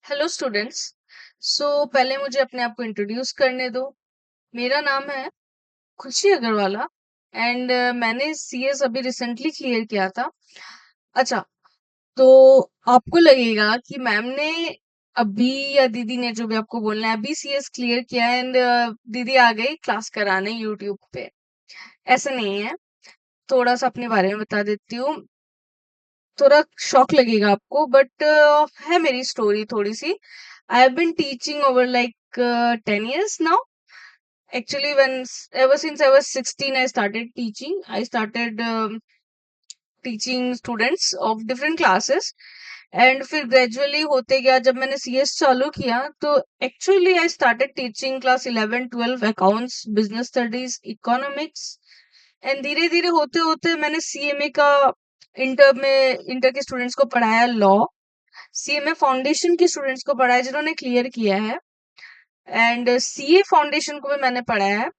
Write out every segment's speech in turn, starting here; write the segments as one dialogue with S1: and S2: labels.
S1: Hello students. पहले मुझे अपने आप को इंट्रोड्यूस करने दो। मेरा नाम है खुशी अग्रवाला एंड मैंने सीएस अभी रिसेंटली क्लियर किया था। अच्छा, तो आपको लगेगा कि मैम ने अभी या दीदी ने जो भी आपको बोलना है अभी सीएस क्लियर किया एंड दीदी आ गई क्लास कराने यूट्यूब पे। ऐसा नहीं है। थोड़ा सा अपने बारे में बता देती हूँ। थोड़ा शॉक लगेगा आपको बट है मेरी स्टोरी थोड़ी सी। I have been teaching over like 10 years now. Actually, ever since I was 16, I started teaching. I started teaching students of different classes. And फिर ग्रेजुअली होते गया जब मैंने सीएस चालू किया तो actually I started teaching class 11 12 accounts business studies economics. And धीरे धीरे होते होते मैंने सीएमए का इंटर के स्टूडेंट्स को पढ़ाया लॉ। सीएमए फाउंडेशन के स्टूडेंट्स को पढ़ाया जिन्होंने क्लियर किया है। एंड सीए फाउंडेशन को भी मैंने पढ़ाया है।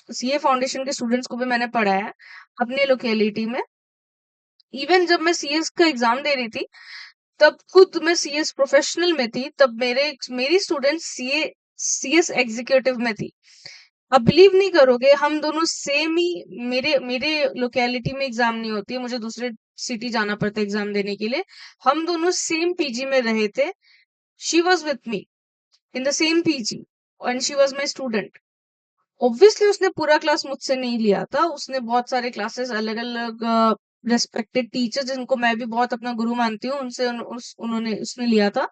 S1: सीए फाउंडेशन के स्टूडेंट्स को भी मैंने पढ़ाया है अपने लोकेलिटी में। इवन जब मैं सीएस का एग्जाम दे रही थी तब खुद मैं सीएस प्रोफेशनल में थी, तब मेरी स्टूडेंट सीएस एग्जीक्यूटिव में थी। आप बिलीव नहीं करोगे, हम दोनों सेम ही मेरे मेरे लोकेलिटी में एग्जाम नहीं होती है, मुझे दूसरे सिटी जाना पड़ता है एग्जाम देने के लिए। हम दोनों सेम पीजी में रहे थे। She was with me in the same PG and she was my student. Obviously उसने पूरा क्लास मुझसे नहीं लिया था, उसने बहुत सारे क्लासेस अलग अलग रेस्पेक्टेड टीचर जिनको मैं भी बहुत अपना गुरु मानती हूँ उनसे उन्होंने उसने लिया था।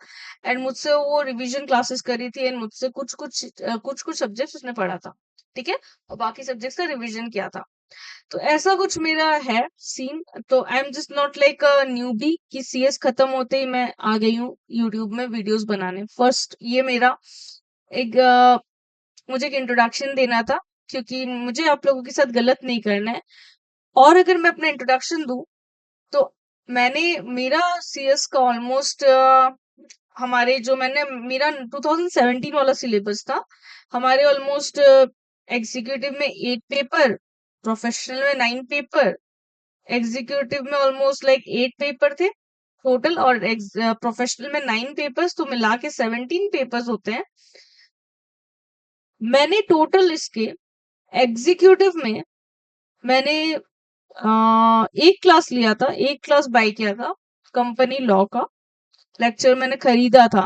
S1: एंड मुझसे वो रिवीजन क्लासेस करी थी एंड मुझसे कुछ कुछ सब्जेक्ट्स उसने पढ़ा था। ठीक है। और बाकी सब्जेक्ट्स का रिवीजन किया था। तो ऐसा कुछ मेरा है सीन। तो आई am just not like a newbie कि सीएस खत्म होते ही मैं आ गई हूँ यूट्यूब में वीडियोस बनाने। फर्स्ट ये मेरा एक मुझे एक इंट्रोडक्शन देना था क्योंकि मुझे आप लोगों के साथ गलत नहीं करना है। और अगर मैं अपना इंट्रोडक्शन दूं तो मैंने मेरा सीएस का ऑलमोस्ट हमारे जो मैंने मेरा 2017 वाला सिलेबस था। हमारे ऑलमोस्ट एग्जीक्यूटिव में 8 पेपर, प्रोफेशनल में 9 पेपर, एग्जीक्यूटिव में ऑलमोस्ट लाइक 8 पेपर थे टोटल और प्रोफेशनल में 9 पेपर्स, तो मिला के 17 पेपर्स होते हैं। मैंने टोटल इसके एग्जीक्यूटिव में मैंने एक क्लास लिया था, एक क्लास बाय किया था कंपनी लॉ का लेक्चर मैंने खरीदा था।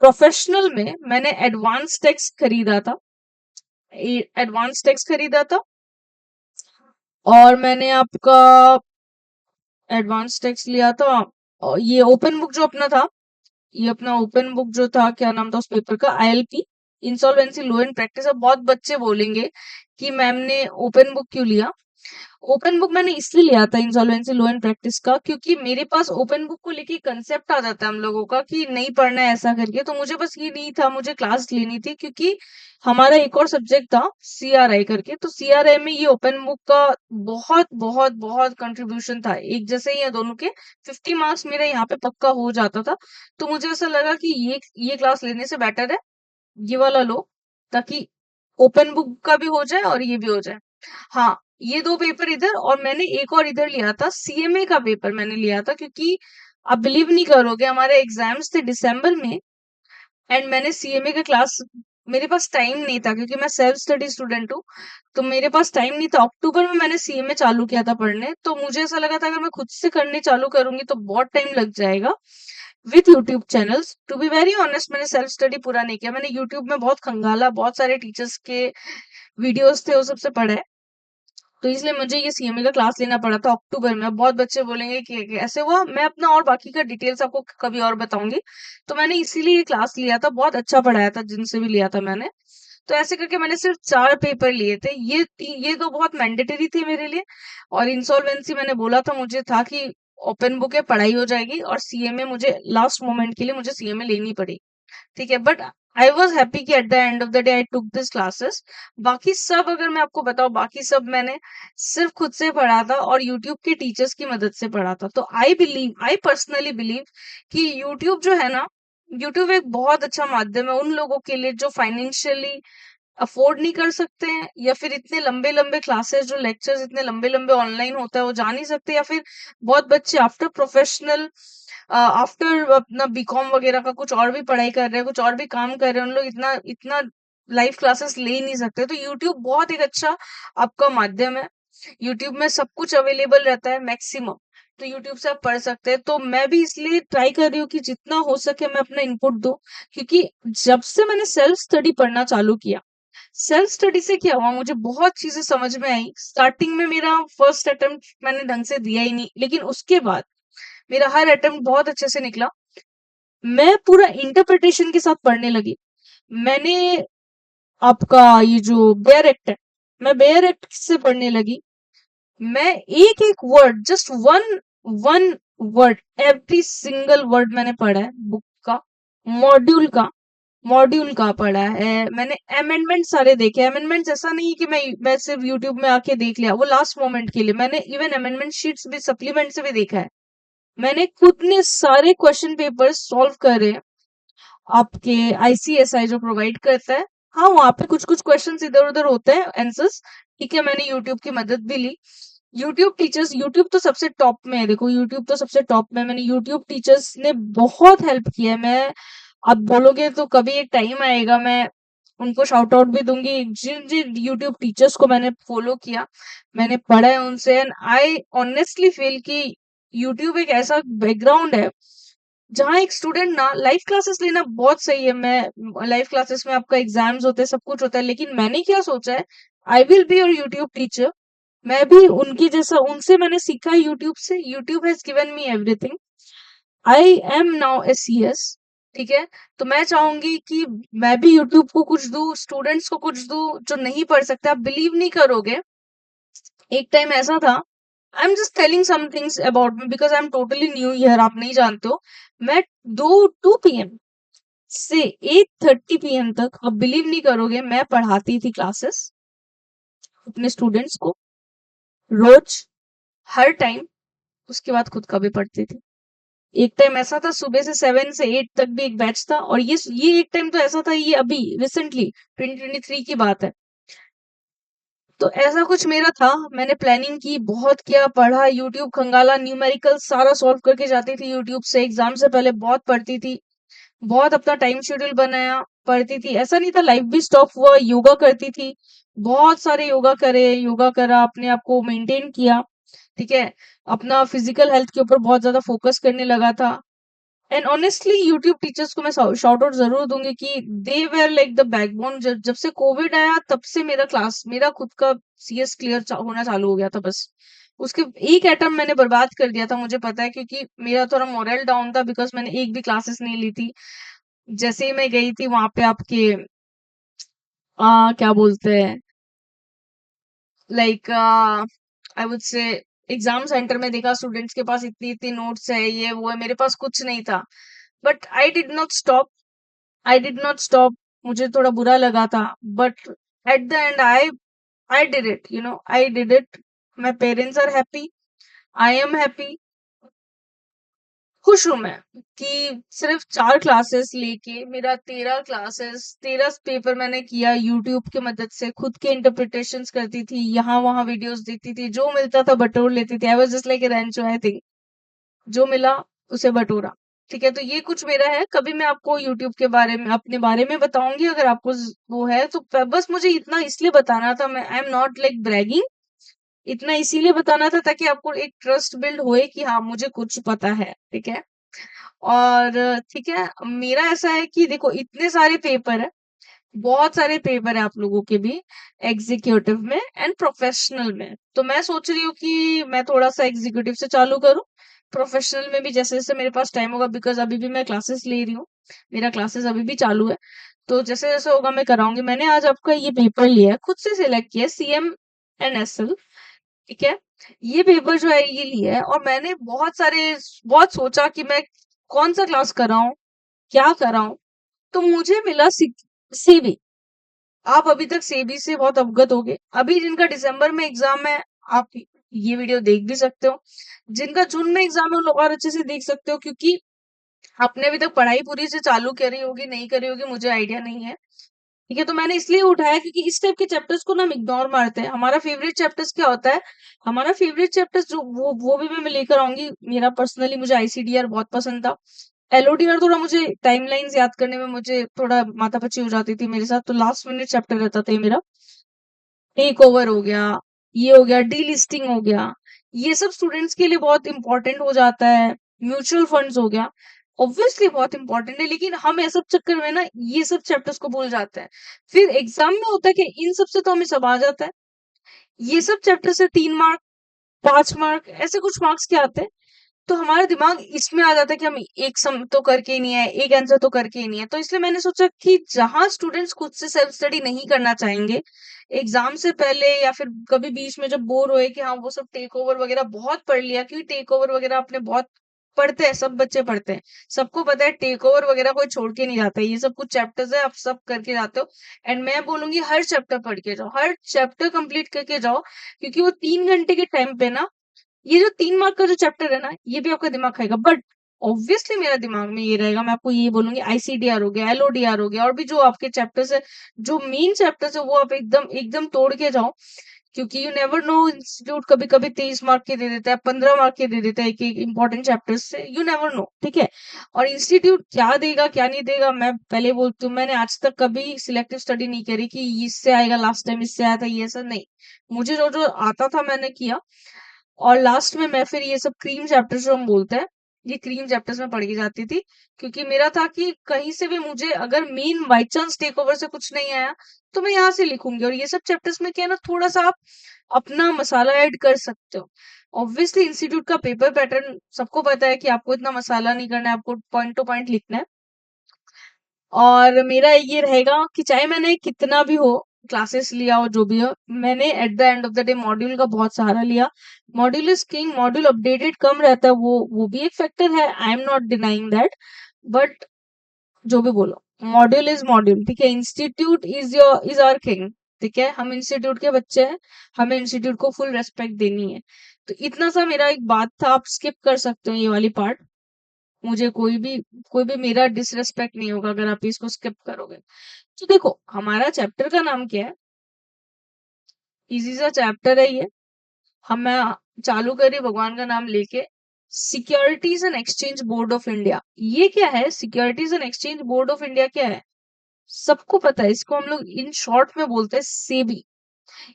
S1: प्रोफेशनल में मैंने एडवांस टैक्स खरीदा था, एडवांस टैक्स खरीदा था। और मैंने आपका एडवांस टैक्स लिया था। और ये ओपन बुक जो अपना था, ये अपना ओपन बुक जो था, क्या नाम था उस पेपर का, ILP, insolvency law and practice. अब बहुत बच्चे बोलेंगे कि मैम ने ओपन बुक क्यों लिया। ओपन बुक मैंने इसलिए लिया था इंसॉल्वेंसी लॉ एंड प्रैक्टिस का क्योंकि मेरे पास ओपन बुक को लेके कंसेप्ट आ जाता है हम लोगों का कि नहीं पढ़ना है ऐसा करके। तो मुझे बस ये नहीं था, मुझे क्लास लेनी थी क्योंकि हमारा एक और सब्जेक्ट था सीआरआई करके। तो सीआरआई में ये ओपन बुक का बहुत बहुत बहुत कंट्रीब्यूशन था। एक जैसे ही है दोनों के 50 मार्क्स मेरा यहाँ पे पक्का हो जाता था। तो मुझे ऐसा लगा कि ये क्लास लेने से बेटर है ये वाला लो, ताकि ओपन बुक का भी हो जाए और ये भी हो जाए। हाँ, ये 2 पेपर इधर और मैंने एक और इधर लिया था, सीएमए का पेपर मैंने लिया था क्योंकि आप बिलीव नहीं करोगे हमारे एग्जाम्स थे दिसंबर में एंड मैंने सीएमए का क्लास, मेरे पास टाइम नहीं था क्योंकि मैं सेल्फ स्टडी स्टूडेंट हूँ। तो मेरे पास टाइम नहीं था। अक्टूबर में मैंने सीएमए चालू किया था पढ़ने, तो मुझे ऐसा लगा था अगर मैं खुद से करने चालू करूंगी तो बहुत टाइम लग जाएगा with YouTube channels. To be very honest, मैंने सेल्फ स्टडी पूरा नहीं किया, मैंने यूट्यूब में बहुत खंगाला, बहुत सारे टीचर्स के वीडियोस थे वो सबसे पढ़ा है। तो इसलिए मुझे ये सीएमए का क्लास लेना पड़ा था अक्टूबर में। बहुत बच्चे बोलेंगे कि ऐसे हुआ, मैं अपना और बाकी का डिटेल्स आपको कभी और बताऊंगी। तो मैंने इसीलिए ये क्लास लिया था, बहुत अच्छा पढ़ाया था जिनसे भी लिया था मैंने। तो ऐसे करके मैंने सिर्फ 4 पेपर लिए थे। ये तो बहुत मैंडेटरी थे मेरे लिए। और इंसॉल्वेंसी मैंने बोला था, मुझे था कि ओपन बुक है, पढ़ाई हो जाएगी, और सीएमए मुझे लास्ट मोमेंट के लिए मुझे सीएमए लेनी पड़ी। ठीक है, बट आई वॉज हैप्पी कि eight the end of the day I took this classes. बाकी सब अगर मैं आपको बताऊं, बाकी सब मैंने सिर्फ खुद से पढ़ा था और यूट्यूब के टीचर्स की मदद से पढ़ा था। तो आई पर्सनली बिलीव कि यूट्यूब जो है ना, यूट्यूब एक बहुत अच्छा माध्यम है उन लोगों के लिए जो फाइनेंशियली अफोर्ड नहीं कर सकते हैं, या फिर इतने लंबे लंबे क्लासेस जो लेक्चर्स इतने लंबे लंबे ऑनलाइन होता है वो जा नहीं सकते, या फिर बहुत बच्चे आफ्टर प्रोफेशनल आफ्टर अपना बीकॉम वगैरह का कुछ और भी पढ़ाई कर रहे हैं, कुछ और भी काम कर रहे हैं, उन लोग इतना इतना लाइव क्लासेस ले ही नहीं सकते। तो यूट्यूब बहुत एक अच्छा आपका माध्यम है। यूट्यूब में सब कुछ अवेलेबल रहता है मैक्सिमम, तो यूट्यूब से आप पढ़ सकते हैं। तो मैं भी इसलिए ट्राई कर रही हूँ कि जितना हो सके मैं अपना इनपुट दूं, क्योंकि जब से मैंने सेल्फ स्टडी पढ़ना चालू किया, सेल्फ स्टडी से क्या हुआ, मुझे बहुत चीजें समझ में आई। स्टार्टिंग में मेरा फर्स्ट अटेम्प्ट मैंने ढंग से दिया ही नहीं, लेकिन उसके बाद मेरा हर अटेम्प्ट बहुत अच्छे से निकला। मैं पूरा इंटरप्रिटेशन के साथ पढ़ने लगी। मैंने आपका ये जो बेयर एक्ट है, मैं बेयर एक्ट से पढ़ने लगी। मैं एक एक word, just one one word, every single word मैंने पढ़ा है बुक का, मॉड्यूल का, मॉड्यूल का पढ़ा है मैंने। अमेंडमेंट सारे देखे। अमेंडमेंट्स ऐसा नहीं है कि मैं सिर्फ यूट्यूब में आके देख लिया, वो लास्ट मोमेंट के लिए। मैंने इवन अमेंडमेंट शीट्स भी, सप्लीमेंट से भी देखा है। मैंने खुद ने सारे क्वेश्चन पेपर सॉल्व करे, आपके आईसीएसआई जो प्रोवाइड करता है। हाँ, वहां पे कुछ कुछ क्वेश्चन इधर उधर होते हैं आंसर्स, ठीक है, मैंने यूट्यूब की मदद भी ली। यूट्यूब टीचर्स, यूट्यूब तो सबसे टॉप में है, देखो यूट्यूब तो सबसे टॉप में है। मैंने यूट्यूब टीचर्स ने बहुत हेल्प किया है। मैं, आप बोलोगे तो कभी एक टाइम आएगा मैं उनको शाउट आउट भी दूंगी, जिन जिन यूट्यूब टीचर्स को मैंने फॉलो किया, मैंने पढ़ा है उनसे। एंड आई ऑनेस्टली फील कि यूट्यूब एक ऐसा बैकग्राउंड है जहाँ एक स्टूडेंट ना लाइव क्लासेस लेना बहुत सही है। मैं लाइव क्लासेस में आपका एग्जाम्स होते हैं, सब कुछ होता है, लेकिन मैंने क्या सोचा है, I will be your YouTube teacher. मैं भी उनकी जैसा, उनसे मैंने सीखा है यूट्यूब से। YouTube has given me everything. I am now A CS, ठीक है। तो मैं चाहूंगी कि मैं भी यूट्यूब को कुछ दूं, स्टूडेंट्स को कुछ दूं जो नहीं पढ़ सकते। आप बिलीव नहीं करोगे, एक टाइम ऐसा था, I am just telling some things about me because I am totally new here, आप नहीं जानते हो। मैं 2 2 PM से 8:30 PM तक, आप बिलीव नहीं करोगे, मैं पढ़ाती थी क्लासेस अपने स्टूडेंट्स को, रोज, हर टाइम। उसके बाद खुद का भी पढ़ती थी। एक टाइम ऐसा था, सुबह से 7 से 8 तक भी एक बैच था। और ये एक टाइम तो ऐसा था, ये अभी रिसेंटली 2023 की बात है। तो ऐसा कुछ मेरा था, मैंने प्लानिंग की, बहुत किया, पढ़ा, यूट्यूब खंगाला, न्यूमेरिकल सारा सॉल्व करके जाती थी यूट्यूब से। एग्जाम से पहले बहुत पढ़ती थी, बहुत अपना टाइम शेड्यूल बनाया, पढ़ती थी। ऐसा नहीं था लाइफ भी स्टॉप हुआ, योगा करती थी, बहुत सारे योगा करे, योगा करा, अपने आप को मेंटेन किया, ठीक है। अपना फिजिकल हेल्थ के ऊपर बहुत ज्यादा फोकस करने लगा था। एंड ऑनेस्टली यूट्यूब टीचर्स को मैं शाउट आउट जरूर दूंगी कि they were like the backbone. जब जब से कोविड आया तब से मेरा खुद का सीएस क्लियर होना चालू हो गया था बस। उसके एक एटम मैंने बर्बाद कर दिया था, मुझे पता है, क्योंकि मेरा थोड़ा मोरल डाउन था बिकॉज मैंने एक भी क्लासेस नहीं ली थी। जैसे ही मैं गई थी वहां पे आपके क्या बोलते हैं, like I would say exam centre में देखा स्टूडेंट्स के पास इतनी इतनी नोट्स है, ये वो है, मेरे पास कुछ नहीं था। But I did not stop, I did not stop. मुझे थोड़ा बुरा लगा था, but at the end I did it, I did it. My parents are happy, I am happy, खुश हूं मैं कि सिर्फ 4 क्लासेस लेके मेरा 13 क्लासेस, 13 पेपर मैंने किया यूट्यूब की मदद से। खुद के इंटरप्रिटेशंस करती थी, यहाँ वहां वीडियोस देखती थी, जो मिलता था बटोर लेती थी। I was just like a Rancho, I think, जो मिला उसे बटोरा, ठीक है। तो ये कुछ मेरा है। कभी मैं आपको यूट्यूब के बारे में, अपने बारे में बताऊंगी अगर आपको वो है तो। बस मुझे इतना इसलिए बताना था, मैं आई एम नॉट लाइक ब्रैगिंग, इतना इसीलिए बताना था ताकि आपको एक ट्रस्ट बिल्ड होए कि हाँ मुझे कुछ पता है, ठीक है। और ठीक है, मेरा ऐसा है कि देखो इतने सारे पेपर है, बहुत सारे पेपर है आप लोगों के भी, एग्जीक्यूटिव में एंड प्रोफेशनल में। तो मैं सोच रही हूँ कि मैं थोड़ा सा एग्जीक्यूटिव से चालू करूँ, प्रोफेशनल में भी जैसे जैसे मेरे पास टाइम होगा, बिकॉज अभी भी मैं क्लासेस ले रही हूँ, मेरा क्लासेस अभी भी चालू है। तो जैसे जैसे होगा मैं कराऊंगी। मैंने आज आपका ये पेपर लिया है, खुद से सिलेक्ट किया, CMNSL, ठीक है। ये पेपर जो है ये लिया है, और मैंने बहुत सोचा कि मैं कौन सा क्लास कराऊं, क्या कराऊं। तो मुझे मिला सेबी। आप अभी तक सेबी से बहुत अवगत होंगे। अभी जिनका दिसंबर में एग्जाम है, आप ये वीडियो देख भी सकते हो। जिनका जून में एग्जाम है उन लोग और अच्छे से देख सकते हो, क्योंकि आपने अभी तक पढ़ाई पूरी से चालू करी होगी नहीं करी होगी मुझे आइडिया नहीं है, ठीक है, तो मैंने इसलिए उठाया क्योंकि इस टाइप के चैप्टर्स को ना हम इग्नोर मारते हैं। हमारा फेवरेट चैप्टर्स क्या होता है? हमारा फेवरेट चैप्टर्स जो वो भी मैं लेकर आऊंगी। मेरा पर्सनली मुझे आईसीडीआर बहुत पसंद था। एलओडीआर थोड़ा मुझे टाइमलाइंस याद करने में मुझे थोड़ा माथापच्ची हो जाती थी मेरे साथ, तो लास्ट मिनट चैप्टर रहता था ये मेरा। टेक ओवर हो गया, ये हो गया, डीलिस्टिंग हो गया, ये सब स्टूडेंट्स के लिए बहुत इंपॉर्टेंट हो जाता है। म्यूचुअल फंड्स हो गया, ऑब्वियसली बहुत इंपॉर्टेंट है, लेकिन हम ऐसे सब चक्कर में ना ये सब चैप्टर्स को भूल जाते हैं। फिर एग्जाम में होता है कि इन सब से तो हमें सब आ जाता है, ये सब चैप्टर से 3 मार्क, 5 मार्क, ऐसे कुछ मार्क्स के आते हैं। तो हमारा दिमाग इसमें आ जाता है कि हम एक सम तो करके ही नहीं है, एक आंसर तो करके ही नहीं है। तो इसलिए मैंने सोचा कि जहां स्टूडेंट्स खुद से सेल्फ स्टडी नहीं करना चाहेंगे एग्जाम से पहले, या फिर कभी बीच में जब बोर हुए कि हाँ वो सब टेक ओवर वगैरह बहुत पढ़ लिया, क्योंकि टेक ओवर वगैरह आपने बहुत पढ़ते हैं, सब बच्चे पढ़ते हैं, सबको पता है टेक ओवर वगैरह कोई छोड़ के नहीं जाता है, ये सब कुछ चैप्टर्स है आप सब करके जाते हो। एंड मैं बोलूंगी हर चैप्टर पढ़ के जाओ, हर चैप्टर कंप्लीट करके जाओ, क्योंकि वो 3 घंटे के टाइम पे ना ये जो 3 मार्क का जो चैप्टर है ना ये भी आपका दिमाग खाएगा। बट ऑब्वियसली मेरा दिमाग में ये रहेगा, मैं आपको ये बोलूंगी आईसीडीआर हो गया, एलओडीआर हो गया, और भी जो आपके चैप्टर्स है, जो मेन चैप्टर्स है वो आप एकदम एकदम तोड़ के जाओ। क्योंकि यू नेवर नो, इंस्टीट्यूट कभी कभी 23 मार्क के दे देता है, 15 मार्क के दे देता है एक एक इंपॉर्टेंट चैप्टर्स से, यू नेवर नो, ठीक है। और इंस्टीट्यूट क्या देगा क्या नहीं देगा, मैं पहले बोलती हूँ, मैंने आज तक कभी सिलेक्टिव स्टडी नहीं करी कि इससे आएगा, लास्ट टाइम इससे आया था, ये सब नहीं। मुझे जो जो आता था मैंने किया। और लास्ट में मैं फिर ये सब क्रीम चैप्टर्स जो हम बोलते हैं, ये क्रीम चैप्टर्स में पढ़ के जाती थी। क्योंकि मेरा था कि कहीं से भी मुझे अगर main by chance take over से कुछ नहीं आया तो मैं यहाँ से लिखूंगी। और ये सब चैप्टर्स में क्या है ना, थोड़ा सा आप अपना मसाला ऐड कर सकते हो। ऑब्वियसली इंस्टीट्यूट का पेपर पैटर्न सबको पता है कि आपको इतना मसाला नहीं करना है, आपको पॉइंट टू पॉइंट लिखना है। और मेरा ये रहेगा कि चाहे मैंने कितना भी हो क्लासेस लिया हो जो भी हो, मैंने at the end of the day module का बहुत सहारा लिया। Module is king, module updated कम रहता है, वो भी एक फैक्टर है, I am not denying that. But जो भी बोलो, मॉड्यूल इज मॉड्यूल, ठीक है। इंस्टीट्यूट इज आवर किंग, ठीक है। हम इंस्टीट्यूट के बच्चे हैं, हमें इंस्टीट्यूट को फुल रेस्पेक्ट देनी है। तो इतना सा मेरा एक बात था, आप स्किप कर सकते हो ये वाली पार्ट। मुझे कोई भी मेरा डिसरेस्पेक्ट नहीं होगा अगर आप इसको स्किप करोगे। तो देखो हमारा चैप्टर का नाम क्या है, इजी सा चैप्टर है ये। हम मैं चालू करी भगवान का नाम लेके। Securities and exchange board of India, ये क्या है? Securities and exchange board of India क्या है? सबको पता है, इसको हम लोग इन शॉर्ट में बोलते हैं सेबी।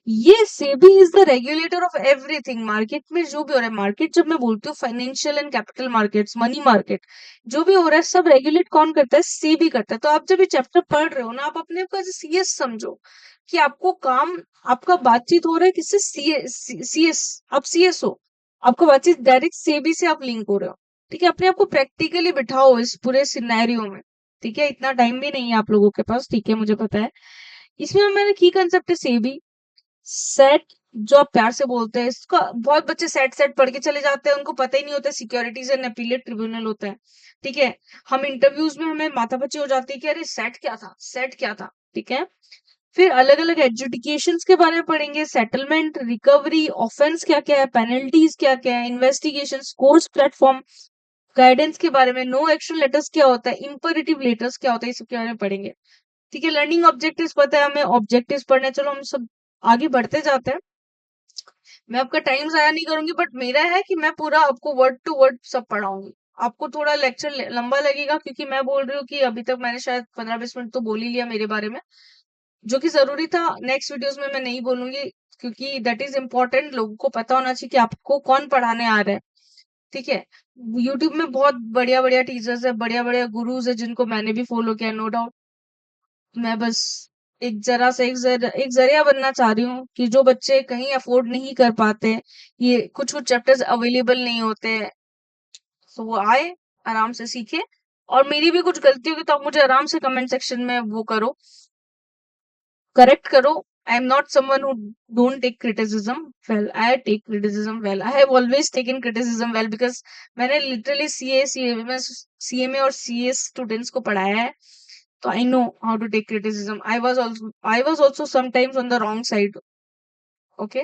S1: ये SEBI is the regulator of everything. Market में जो भी हो रहा है, मार्केट जब मैं बोलती हूँ financial and capital markets, money market, जो भी हो रहा है सब रेगुलेट कौन करता है? सेबी करता है। तो आप जब ये चैप्टर पढ़ रहे हो ना, आप अपने आप को सीएस समझो कि आपको काम, आपका बातचीत हो रहा है किससे? सीएस, आप सीएस हो, आपका बातचीत डायरेक्ट सेबी से आप लिंक हो रहे हो, ठीक है। अपने आप को प्रैक्टिकली बिठाओ इस पूरे सिनेरियो में, ठीक है। इतना टाइम भी नहीं है आप लोगों के पास, ठीक है, मुझे पता है। इसमें हमारा की कंसेप्ट है सेबी। सेट, जो आप प्यार से बोलते हैं इसका, बहुत बच्चे सेट सेट पढ़ के चले जाते हैं, उनको पता ही नहीं होता सिक्योरिटीज एंड अपीलेट ट्रिब्यूनल होता है, ठीक है। हम इंटरव्यूज में हमें माथापच्ची हो जाती है कि अरे सेट क्या था, सेट क्या था, ठीक है। फिर अलग अलग एडजुडिकेशंस के बारे में पढ़ेंगे, सेटलमेंट, रिकवरी, ऑफेंस क्या क्या है, पेनल्टीज क्या क्या है, इन्वेस्टिगेशन, कोर्स प्लेटफॉर्म, गाइडेंस के बारे में, नो एक्शन लेटर्स क्या होता है, इंपरेटिव लेटर्स क्या होता है, ये सब के बारे में पढ़ेंगे, ठीक है। लर्निंग ऑब्जेक्टिव्स पता है हमें, ऑब्जेक्टिव्स पढ़ने, चलो हम सब आगे बढ़ते जाते हैं। मैं आपका टाइम जाया नहीं करूंगी, बट मेरा है कि मैं पूरा आपको वर्ड टू वर्ड सब पढ़ाऊंगी। आपको थोड़ा लेक्चर लंबा लगेगा क्योंकि मैं बोल रही हूँ कि अभी तक मैंने शायद 15-20 मिनट तो बोल ही लिया मेरे बारे में, जो कि जरूरी था। नेक्स्ट वीडियोस में मैं नहीं बोलूंगी, क्योंकि दैट इज इम्पोर्टेंट, लोगों को पता होना चाहिए कि आपको कौन पढ़ाने आ रहा है, ठीक है। यूट्यूब में बहुत बढ़िया बढ़िया टीचर्स है, बढ़िया बढ़िया गुरुज है, जिनको मैंने भी फॉलो किया, नो डाउट। मैं बस एक जरा से एक जरिया बनना चाह रही हूँ कि जो बच्चे कहीं अफोर्ड नहीं कर पाते, ये कुछ कुछ चैप्टर्स अवेलेबल नहीं होते हैं, तो वो आए, आराम से सीखे। और मेरी भी कुछ गलती होगी तो आप मुझे आराम से कमेंट सेक्शन में वो करो, करेक्ट करो। I am not someone who don't take criticism well, I take criticism well, I have always taken criticism well, because मैंने लिटरली सीए में और सीएस स्टूडेंट्स को पढ़ाया है। So I know how to take criticism. I was also sometimes on the wrong side. Okay.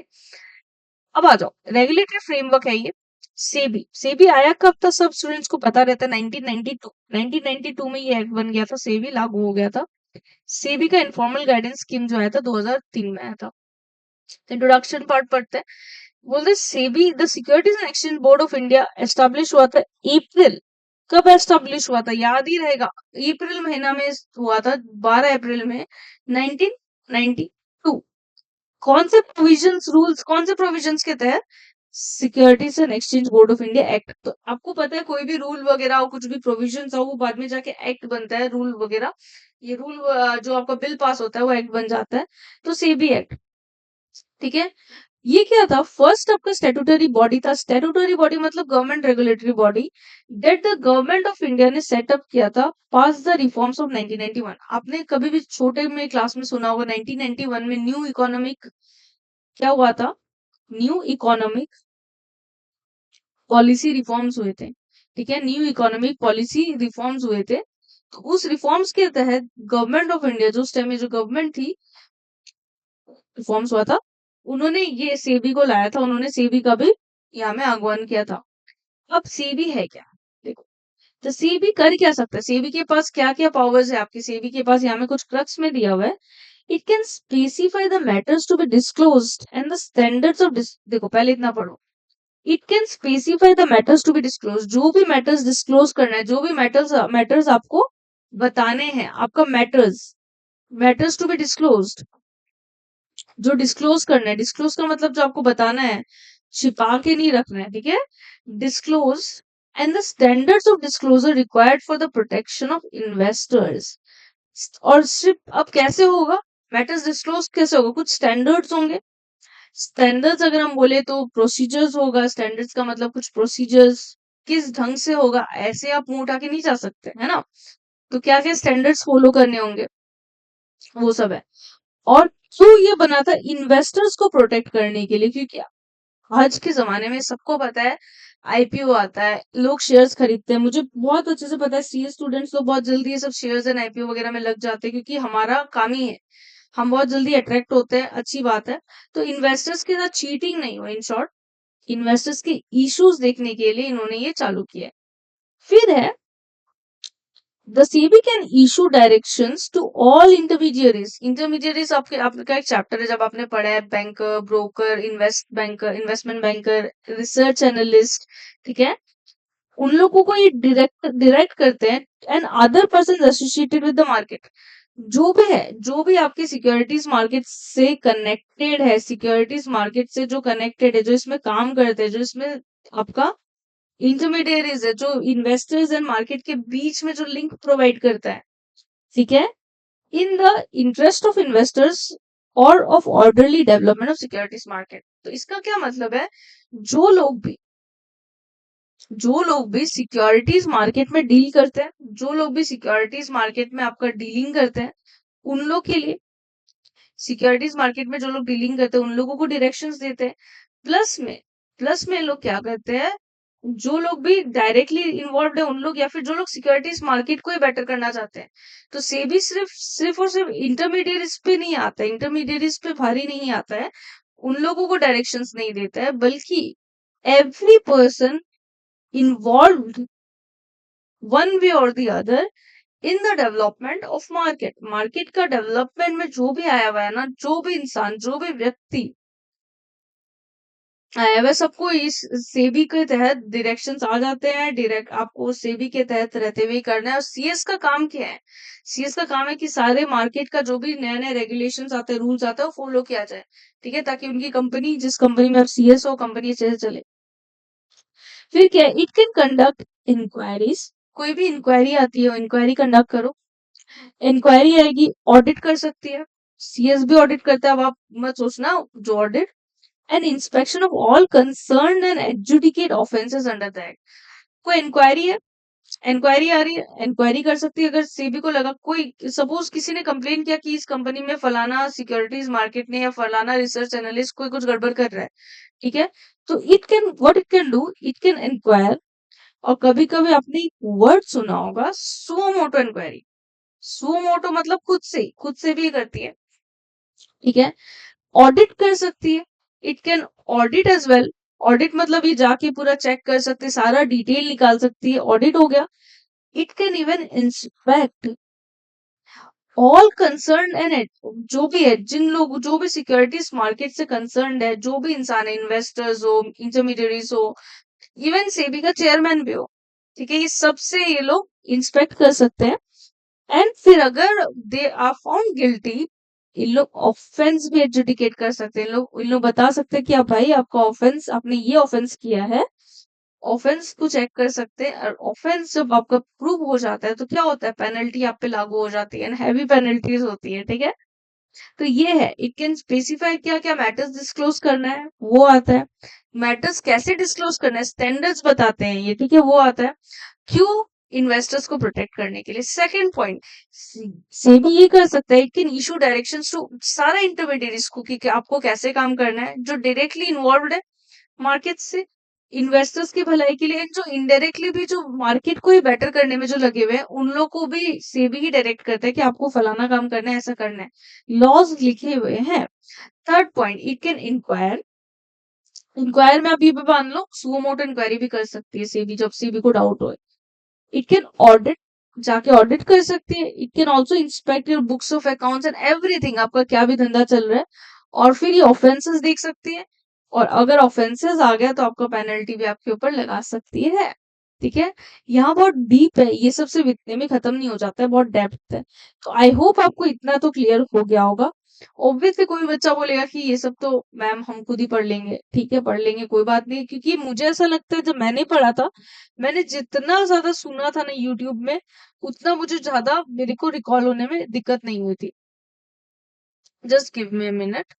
S1: अब आ जाओ, regulatory framework है ये। सेबी, सेबी आया कब था सब स्टूडेंट्स को पता रहता है, 1992 में ये एक्ट बन गया था, सेबी लागू हो गया था। सेबी का इनफॉर्मल गाइडेंस स्कीम जो आया था 2003 में आया था। इंट्रोडक्शन पार्ट पढ़ते हैं। बोलते SEBI the securities and exchange board of India establish हुआ था अप्रैल, कब एस्टेब्लिश हुआ था याद ही रहेगा, अप्रैल महीना में हुआ था, 12 अप्रैल में 1992। कौन से प्रोविजंस रूल्स कौन से प्रोविजंस के तहत? Securities and exchange board of India act. तो आपको पता है कोई भी रूल वगैरह हो, कुछ भी प्रोविजंस हो, वो बाद में जाके एक्ट बनता है, रूल वगैरह। ये रूल जो आपका बिल पास होता है वो एक्ट बन जाता है। तो सेबी एक्ट, ठीक है। ये क्या था? फर्स्ट आपका स्टैट्यूटरी बॉडी था। स्टैट्यूटरी बॉडी मतलब government regulatory body that the government of India ने सेटअप किया था पास द रिफॉर्म्स ऑफ 1991। आपने कभी भी छोटे में क्लास में सुना होगा 1991 में न्यू इकोनॉमिक क्या हुआ था? न्यू इकोनॉमिक पॉलिसी रिफॉर्म्स हुए थे, ठीक है। न्यू इकोनॉमिक पॉलिसी रिफॉर्म्स हुए थे। तो उस रिफॉर्म्स के तहत गवर्नमेंट ऑफ इंडिया जो उस टाइम में जो गवर्नमेंट थी, रिफॉर्म्स हुआ था, उन्होंने ये सेबी को लाया था, उन्होंने सेबी का भी यहाँ में आह्वान किया था। अब सेबी है क्या? देखो, तो सेबी कर क्या सकता है, सेबी के पास क्या क्या पावर्स है आपकी, सेबी के पास यहाँ में कुछ क्रक्स में दिया हुआ है। It can specify the matters to be disclosed and the standards of देखो पहले इतना पढ़ो। It can specify the matters to be disclose, जो भी मैटर्स डिस्क्लोज करना है, जो भी मैटर्स मैटर्स आपको बताने हैं, आपका matters matters to be disclosed, जो डिस्क्लोज करना है, डिस्क्लोज का मतलब जो आपको बताना है, छिपा के नहीं रखना है, ठीक है। Disclose and the standards of disclosure required for the protection of investors. और सिर्फ अब कैसे होगा मैटर्स डिस्क्लोज, कैसे होगा? कुछ स्टैंडर्ड्स होंगे। स्टैंडर्ड्स अगर हम बोले तो प्रोसीजर्स होगा, स्टैंडर्ड्स का मतलब कुछ प्रोसीजर्स, किस ढंग से होगा, ऐसे आप मुंह उठा के नहीं जा सकते, है ना। तो क्या क्या स्टैंडर्ड्स फॉलो करने होंगे, वो सब है। और क्यों ये बना था? इन्वेस्टर्स को प्रोटेक्ट करने के लिए, क्योंकि आज के जमाने में सबको पता है आईपीओ आता है, लोग शेयर्स खरीदते हैं। मुझे बहुत अच्छे से पता है सीए स्टूडेंट्स तो बहुत जल्दी ये सब शेयर्स एंड आईपीओ वगैरह में लग जाते हैं, क्योंकि हमारा काम ही है, हम बहुत जल्दी अट्रैक्ट होते हैं, अच्छी बात है। तो इन्वेस्टर्स के साथ चीटिंग नहीं हो, इन शॉर्ट इन्वेस्टर्स के इश्यूज देखने के लिए इन्होंने ये चालू किया है। फिर है the SEBI can issue directions to all intermediaries. Intermediaries आपका एक चैप्टर है, जब आपने पढ़ा है banker, broker, investment banker, research analyst, ठीक है। उन लोगों को ये डायरेक्ट करते हैं and other person associated with the market. जो भी है, जो भी आपके सिक्योरिटीज मार्केट से कनेक्टेड है, सिक्योरिटीज मार्केट से जो कनेक्टेड है, जो इसमें काम करते हैं, जो इसमें आपका इंटरमीडियरीज है, जो इन्वेस्टर्स एंड मार्केट के बीच में जो लिंक प्रोवाइड करता है, ठीक है, in the interest of investors और of orderly development of securities market. तो इसका क्या मतलब है? जो लोग भी जो लोग भी सिक्योरिटीज मार्केट में डील करते हैं, जो लोग भी सिक्योरिटीज मार्केट में आपका डीलिंग करते हैं, उन लोग के लिए, सिक्योरिटीज मार्केट में जो लोग डीलिंग करते हैं उन लोगों को डायरेक्शंस देते हैं। प्लस में लोग क्या करते हैं, जो लोग भी डायरेक्टली इन्वॉल्व है उन लोग, या फिर जो लोग सिक्योरिटीज मार्केट को ही बेटर करना चाहते हैं। तो सेबी सिर्फ सिर्फ और सिर्फ इंटरमीडियरीज पे नहीं आता है, इंटरमीडियरीज पे भारी नहीं आता है, उन लोगों को डायरेक्शंस नहीं देता है, बल्कि every person involve one way or the other in the development of market. Market का डेवलपमेंट में जो भी आया हुआ है ना, जो भी इंसान, जो भी व्यक्ति आया हुआ है, सबको इस सेबी के तहत डायरेक्शंस आ जाते हैं। डायरेक्ट आपको सेबी के तहत रहते हुए करना है। और सीएस का काम क्या है? सीएस का काम है कि सारे मार्केट का जो भी नए नए रेगुलेशंस आते हैं, रूल्स आते हैं, वो फॉलो किया जाए, ठीक है, ताकि उनकी कंपनी, जिस कंपनी में आप सीएस हो, कंपनी अच्छे से चले। फिर क्या है? It can conduct inquiries. कोई भी इंक्वायरी आती है, इंक्वायरी कंडक्ट करो। इंक्वायरी आएगी, ऑडिट कर सकती है, सीएस भी ऑडिट करता है। अब आप मत सोचना, जो audit and inspection of all concern and adjudicate offences under the act. कोई इंक्वायरी है, इंक्वायरी आ रही है, इंक्वायरी कर सकती है। अगर सेबी को लगा, कोई सपोज किसी ने कंप्लेन किया कि इस कंपनी में फलाना सिक्योरिटीज मार्केट ने या फलाना रिसर्च एनालिस्ट कोई कुछ गड़बड़ कर रहा है, ठीक है, तो it can what it can do, it can inquire. और कभी कभी आपने एक वर्ड सुना होगा, suo motu inquiry. Suo motu मतलब खुद से भी करती है, ठीक है। ऑडिट कर सकती है, it can audit as well. Audit मतलब ये जाके पूरा चेक कर सकते, सारा डिटेल निकाल सकती है, ऑडिट हो गया। It can even inspect all concern and जो भी है, जिन लोग जो भी सिक्योरिटीज मार्केट से कंसर्न है, जो भी इंसान है, इन्वेस्टर्स हो, इंटरमीडियरीज हो, इवन सेबी का चेयरमैन भी हो, ठीक है, ये सबसे ये लोग इंस्पेक्ट कर सकते हैं। एंड फिर अगर दे आर फाउंड गिल्टी, इन लोग ऑफेंस भी एडजुडिकेट कर सकते हैं। इन लोग बता सकते हैं कि आप भाई आपका ऑफेंस, आपने ये ऑफेंस किया है, ऑफेंस को चेक कर सकते हैं। और ऑफेंस जब आपका प्रूव हो जाता है तो क्या होता है, पेनल्टी आप पे लागू हो जाती है, हैवी पेनल्टीज होती है, ठीक है। तो ये है, इट कैन स्पेसिफाई क्या क्या मैटर्स डिस्क्लोज करना है, वो आता है। मैटर्स कैसे डिस्क्लोज करना है, स्टैंडर्ड्स बताते हैं ये, ठीक है, वो आता है। क्यों, इन्वेस्टर्स को प्रोटेक्ट करने के लिए। सेकंड पॉइंट, सेबी ये कर सकता है, it can issue directions to सारा इंटरमीडियरीज को कि आपको कैसे काम करना है, जो डायरेक्टली इन्वॉल्व है मार्केट से, इन्वेस्टर्स की भलाई के लिए, and जो इनडायरेक्टली भी जो मार्केट को ही बेटर करने में जो लगे हुए हैं, उन लोग को भी सेबी ही डायरेक्ट करता है कि आपको फलाना काम करना है, ऐसा करना है, लॉज लिखे हुए हैं। Third point, it can inquire, inquire में आप ये भी मान लो सुओ मोटो इंक्वायरी भी कर सकती है सेबी, जब सेबी को डाउट हो। इट कैन ऑडिट, जाके ऑडिट कर सकती है। It can also inspect your books of accounts and everything, आपका क्या भी धंधा चल रहा है। और फिर ये ऑफेंसेस देख सकती है, और अगर ऑफेंसेस आ गया तो आपको पेनल्टी भी आपके ऊपर लगा सकती है, ठीक है। यहाँ बहुत डीप है, ये सब सिर्फ इतने में खत्म नहीं हो जाता है, बहुत डेप्थ है। तो आई होप आपको इतना तो क्लियर हो गया होगा। ऑब्वियसली कोई बच्चा बोलेगा कि ये सब तो मैम हम खुद ही पढ़ लेंगे, ठीक है पढ़ लेंगे, कोई बात नहीं, क्योंकि मुझे ऐसा लगता है जब मैंने पढ़ा था, मैंने जितना ज्यादा सुना था ना यूट्यूब में, उतना मुझे ज्यादा मेरे को रिकॉल होने में दिक्कत नहीं हुई थी। Just give me a minute.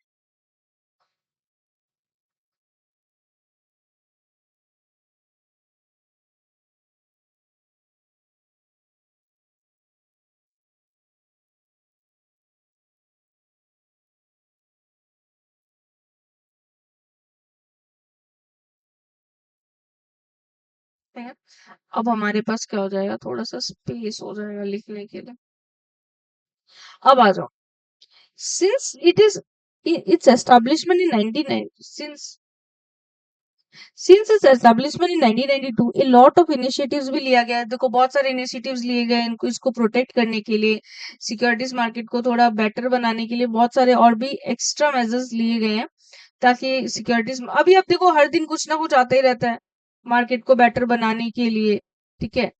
S1: अब हमारे पास क्या हो जाएगा, थोड़ा सा स्पेस हो जाएगा लिखने के लिए। अब आ जाओ। Since it is it's establishment in 1990, since it's establishment in 1992, a lot of initiatives भी लिया गया है। देखो बहुत सारे इनिशिएटिव्स लिए गए हैं इनको, इसको प्रोटेक्ट करने के लिए, सिक्योरिटीज मार्केट को थोड़ा बेटर बनाने के लिए बहुत सारे और भी एक्स्ट्रा मेजर्स लिए गए हैं, ताकि सिक्योरिटीज, अभी आप देखो हर दिन कुछ ना कुछ आता ही रहता है मार्केट को बेटर बनाने के लिए, ठीक है।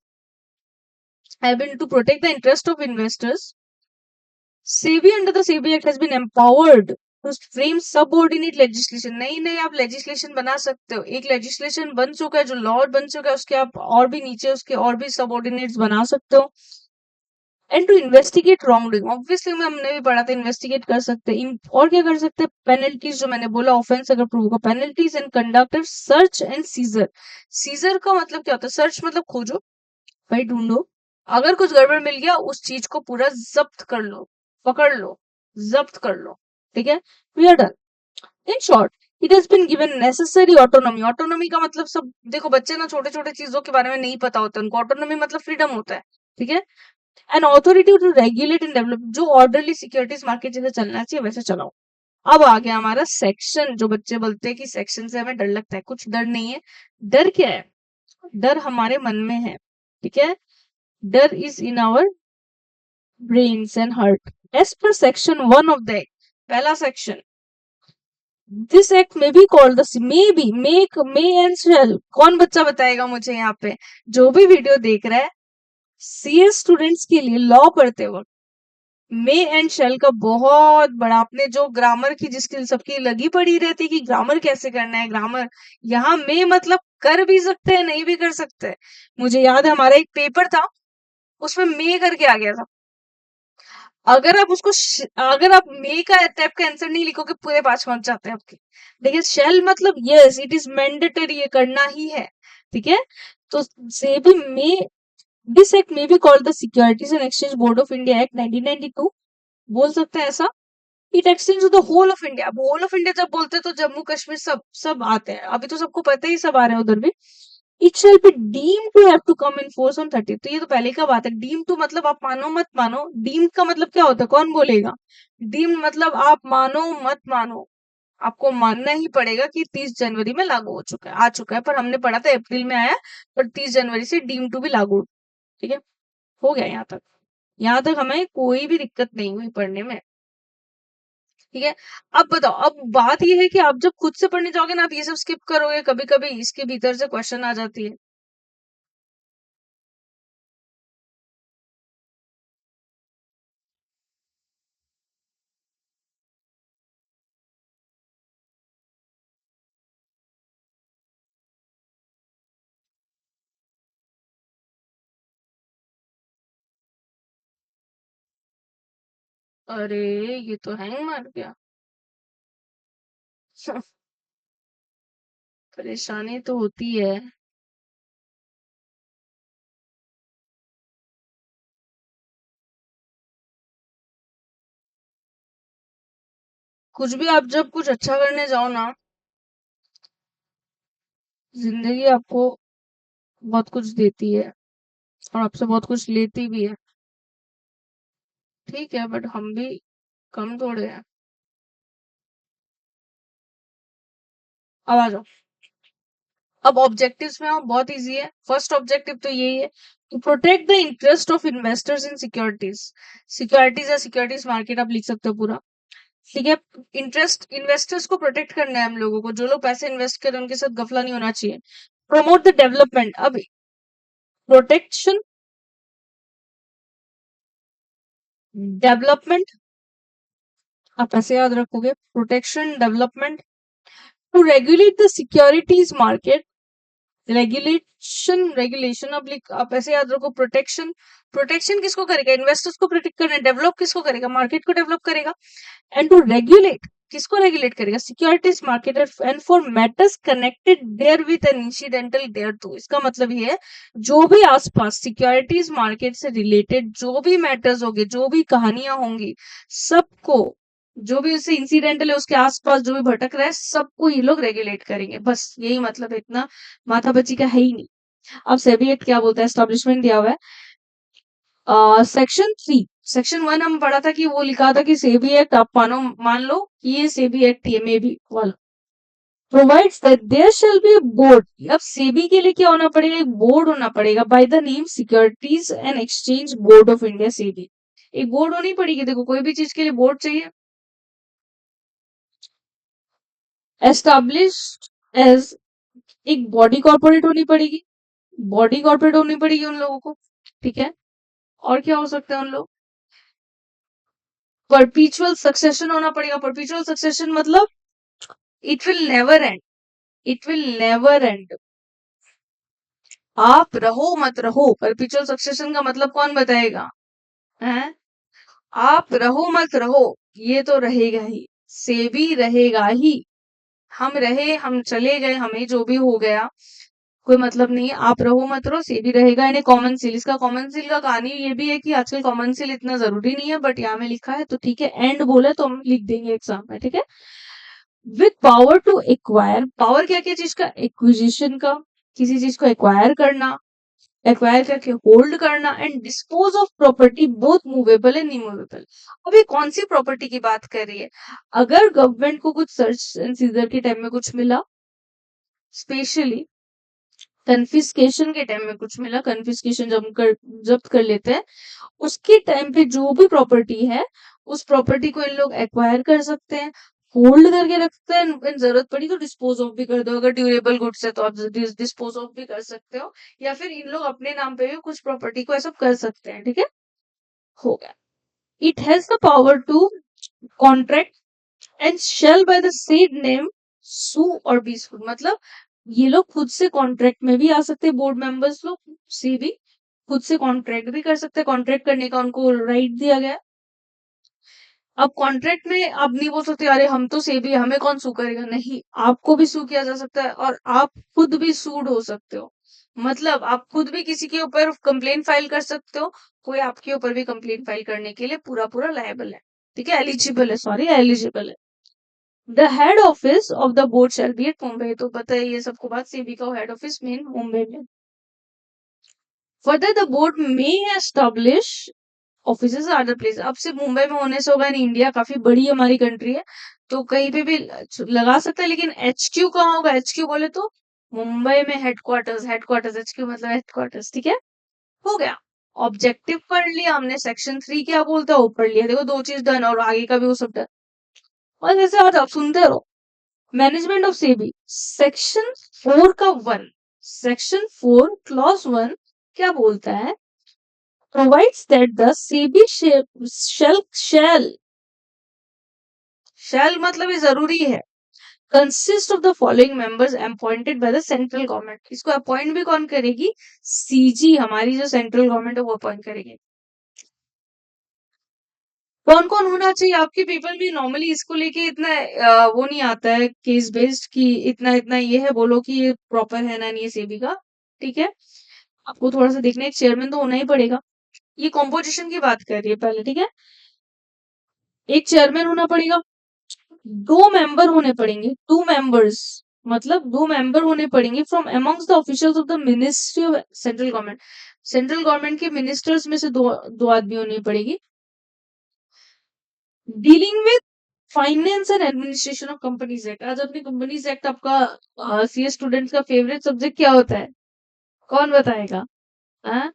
S1: I been to protect the interest of investors, SEBI under the SEBI Act has been empowered to frame subordinate legislation। नई नई आप legislation बना सकते हो, एक legislation बन चुका है जो law बन चुका है, उसके आप और भी नीचे उसके और भी subordinates बना सकते हो। And to investigate wrongdoing, obviously में हमने भी पढ़ा था, इन्वेस्टिगेट कर सकते हैं। और क्या कर सकते हैं, पेनल्टीज, जो मैंने बोला ऑफेंस अगर प्रूव होगा, penalties and conduct a search and seizure. Seizure का मतलब क्या होता है, सर्च मतलब खोजो, भाई ढूंढो, अगर कुछ गड़बड़ मिल गया उस चीज को पूरा जब्त कर लो, पकड़ लो, जब्त कर लो, ठीक है, we are done. In short, it has been given necessary autonomy. Autonomy का मतलब, सब देखो बच्चे ना छोटे छोटे चीजों के बारे में नहीं पता होता, उनको ऑटोनॉमी मतलब फ्रीडम होता है, ठीक है। An authority to regulate and develop, जो ऑर्डरली सिक्योरिटीज मार्केट जैसे चलना चाहिए वैसे चलाओ। अब आ गया हमारा सेक्शन, जो बच्चे बोलते हैं कि सेक्शन से हमें डर लगता है, कुछ डर नहीं है। डर क्या है, डर हमारे मन में है, ठीक है। डर is in our brains and heart. As per section 1 of the act, पहला section, this act may be called the, may be, make, may and shall, कौन बच्चा बताएगा मुझे यहाँ पे, जो भी वीडियो देख रहा है, सीएस स्टूडेंट्स के लिए लॉ पढ़ते वक्त मे एंड शेल का बहुत बड़ा, आपने जो ग्रामर की जिसकी सबकी लगी पड़ी रहती है कि ग्रामर कैसे करना है, ग्रामर, यहाँ मे मतलब कर भी सकते हैं नहीं भी कर सकते हैं। मुझे याद है हमारा एक पेपर था, उसमें मे करके आ गया था। अगर आप उसको अगर आप मे का टाइप का आंसर नहीं लिखोगे पूरे 5 मार्क्स जाते हैं आपके। देखिए शेल मतलब यस, इट इज मैंडेटरी, ये करना ही है, ठीक है। तो से भी may, this act may be called the securities and exchange board of India act 1992, बोल सकते हैं ऐसा। It extends to the whole of India. अब होल ऑफ इंडिया जब बोलते हैं तो जम्मू कश्मीर सब सब आते हैं, अभी तो सबको पता ही, सब आ रहे हैं उधर भी। It shall be deem to have to come in force on 30, तो ये तो पहले का बात है। डीम टू मतलब आप मानो मत मानो, डीम का मतलब क्या होता है, कौन बोलेगा। डीम मतलब आप मानो मत मानो, आपको मानना ही पड़ेगा कि 30 जनवरी में लागू हो चुका है, आ चुका है, पर हमने पढ़ा था अप्रैल में आया, पर 30 जनवरी से डीम टू भी लागू, ठीक है, हो गया यहाँ तक। यहाँ तक हमें कोई भी दिक्कत नहीं हुई पढ़ने में। ठीक है। अब बताओ, अब बात ये है कि आप जब खुद से पढ़ने जाओगे ना, आप ये सब स्किप करोगे, कभी कभी इसके भीतर से क्वेश्चन आ जाती है। अरे ये तो हैंग मार गया। परेशानी तो होती है। कुछ भी आप जब कुछ अच्छा करने जाओ ना, जिंदगी आपको बहुत कुछ देती है और आपसे बहुत कुछ लेती भी है। ठीक है, बट हम भी कम थोड़े हैं। अब आ जाओ। अब ऑब्जेक्टिव्स में आओ, बहुत इजी है। फर्स्ट ऑब्जेक्टिव तो यही है, to protect the interest of investors in securities. Securities या सिक्योरिटीज मार्केट आप लिख सकते हो पूरा। ठीक है। इंटरेस्ट इन्वेस्टर्स को प्रोटेक्ट करना है हम लोगों को, जो लोग पैसे इन्वेस्ट करें उनके साथ गफला नहीं होना चाहिए। Promote the development. अब प्रोटेक्शन, डेवलपमेंट, आप ऐसे याद रखोगे, protection development. To regulate the securities market, regulation अब आप ऐसे याद रखो, प्रोटेक्शन। प्रोटेक्शन किसको करेगा? इन्वेस्टर्स को प्रोटेक्ट करना है। डेवलप किसको करेगा? मार्केट को डेवलप करेगा। एंड टू रेगुलेट, किसको रेगुलेट करेगा? Securities market. And for matters connected therewith an incidental thereto. इसका मतलब ये है, जो भी आसपास सिक्योरिटीज मार्केट से रिलेटेड जो भी मैटर्स होंगे, जो भी कहानियां होंगी, सबको, जो भी उससे इंसिडेंटल है उसके आसपास जो भी भटक रहा है, सबको ये लोग रेगुलेट करेंगे। बस यही मतलब है, इतना माथापच्ची का है ही नहीं। अब सेबी एक्ट क्या बोलता है? एस्टेब्लिशमेंट दिया हुआ है। सेक्शन 3, सेक्शन 1 हम पढ़ा था कि वो लिखा था कि सेबी एक्ट, आप मानो मान लो कि ये सेबी एक्ट ये मे बी वाला provides that there shall be a board. अब सेबी के लिए क्या होना पड़ेगा? एक बोर्ड होना पड़ेगा, by the name securities and exchange board of India, SEBI. एक बोर्ड होनी पड़ेगी। देखो, कोई भी चीज के लिए बोर्ड चाहिए। एस्टैब्लिश्ड एज, एक बॉडी कॉर्पोरेट होनी पड़ेगी। बॉडी कॉर्पोरेट होनी पड़ेगी उन लोगों को। ठीक है। और क्या हो सकता है उन लोग? परपीचुअल सक्सेशन होना पड़ेगा। परपीचुअल सक्सेशन मतलब it will never and, it will never and. आप रहो मत रहो, परपीचुअल सक्सेशन का मतलब कौन बताएगा? हैं? आप रहो मत रहो, ये तो रहेगा ही। सेबी रहेगा ही। हम रहे, हम चले गए, हमें जो भी हो गया, कोई मतलब नहीं है। आप रहो मत रहो, सेबी रहेगा। यानी कॉमन सील, इसका कॉमन सील का कहानी ये भी है कि आजकल कॉमन सील इतना जरूरी नहीं है, बट यहाँ में लिखा है तो ठीक है। एंड बोले तो हम लिख देंगे एग्जाम में। ठीक है। With power to acquire, power क्या क्या चीज का? एक्विजिशन का, किसी चीज को एक्वायर करना, एक्वायर करके होल्ड करना। And dispose of property both movable and immovable. अब ये कौन सी प्रॉपर्टी की बात कर रही है? अगर गवर्नमेंट को कुछ सर्च एंड सीजर के टाइम में कुछ मिला, स्पेशली कन्फिस्केशन के टाइम में कुछ मिला, कन्फिस्केशन जब्त कर लेते हैं, उसके टाइम पे जो भी प्रॉपर्टी है, उस प्रॉपर्टी को इन लोग एक्वायर कर सकते हैं, होल्ड करके रखते हैं। इन जरूरत पड़ी तो डिस्पोज ऑफ भी कर दो। अगर ड्यूरेबल गुड्स है तो आप डिस्पोज ऑफ भी कर सकते हो, या फिर इन लोग अपने नाम पे भी कुछ प्रॉपर्टी को ऐसा कर सकते हैं। ठीक है। हो गया। It has the power to contract and shall by the said name sue or be sued। मतलब ये लोग खुद से कॉन्ट्रैक्ट में भी आ सकते हैं, बोर्ड मेंबर्स लोग से भी खुद से कॉन्ट्रैक्ट भी कर सकते हैं। कॉन्ट्रैक्ट करने का उनको राइट दिया गया है। अब कॉन्ट्रैक्ट में आप नहीं बोल सकते अरे हम तो सेबी है, हमें कौन सू करेगा। नहीं, आपको भी सू किया जा सकता है और आप खुद भी सूड हो सकते हो। मतलब आप खुद भी किसी के ऊपर कंप्लेन फाइल कर सकते हो, कोई आपके ऊपर भी कंप्लेन फाइल करने के लिए पूरा पूरा लायबल है। ठीक है, एलिजिबल है, सॉरी एलिजिबल है। The head office of the board shall be at Mumbai. तो पता है ये सबको बात, सेबी का हेड ऑफिस मेन मुंबई में। फर्दर द बोर्ड में एस्टैब्लिश ऑफिसेज अदर प्लेस। अब सिर्फ मुंबई में होने से होगा नहीं, इंडिया काफी बड़ी हमारी कंट्री है, तो कहीं पे भी लगा सकता है। लेकिन एचक्यू कहाँ होगा? एचक्यू बोले तो मुंबई में हेडक्वार्टर्स, हेडक्वार्टर्स, एचक्यू मतलब हेडक्वार्टर्स। ठीक है। हो गया। ऑब्जेक्टिव पढ़ लिया हमने, सेक्शन 3 क्या बोलता है वो पढ़ लिया, देखो 2 चीज डन और आगे का भी वो सब डन। बस ऐसे आज आप सुनते रहो। मैनेजमेंट ऑफ सेबी, सेक्शन 4 का 1, सेक्शन 4 क्लॉज 1 क्या बोलता है? प्रोवाइड्स दैट द सेबी शैल मतलब ये जरूरी है, consist of the following members appointed by the central government. इसको अपॉइंट भी कौन करेगी? सीजी, हमारी जो सेंट्रल गवर्नमेंट है वो अपॉइंट करेगी। कौन कौन होना चाहिए आपके पेपर में? नॉर्मली इसको लेके इतना वो नहीं आता है केस बेस्ड कि इतना इतना ये है बोलो कि ये प्रॉपर है ना नहीं है सेबी का, ठीक है? आपको थोड़ा सा देखना है, चेयरमैन तो होना ही पड़ेगा। ये कॉम्पोजिशन की बात कर रही है पहले, ठीक है? एक चेयरमैन होना पड़ेगा, 2 मेंबर होने पड़ेंगे, 2 मेंबर्स, मतलब 2 मेंबर होने पड़ेंगे from amongst the officials of the ministry of central government. Central government के मिनिस्टर्स में से दो आदमी होनी पड़ेगी। Dealing with finance and administration of companies act. आज अपने कंपनीज एक्ट आपका सीए स्टूडेंट्स का फेवरेट सब्जेक्ट क्या होता है? कौन बताएगा? हाँ,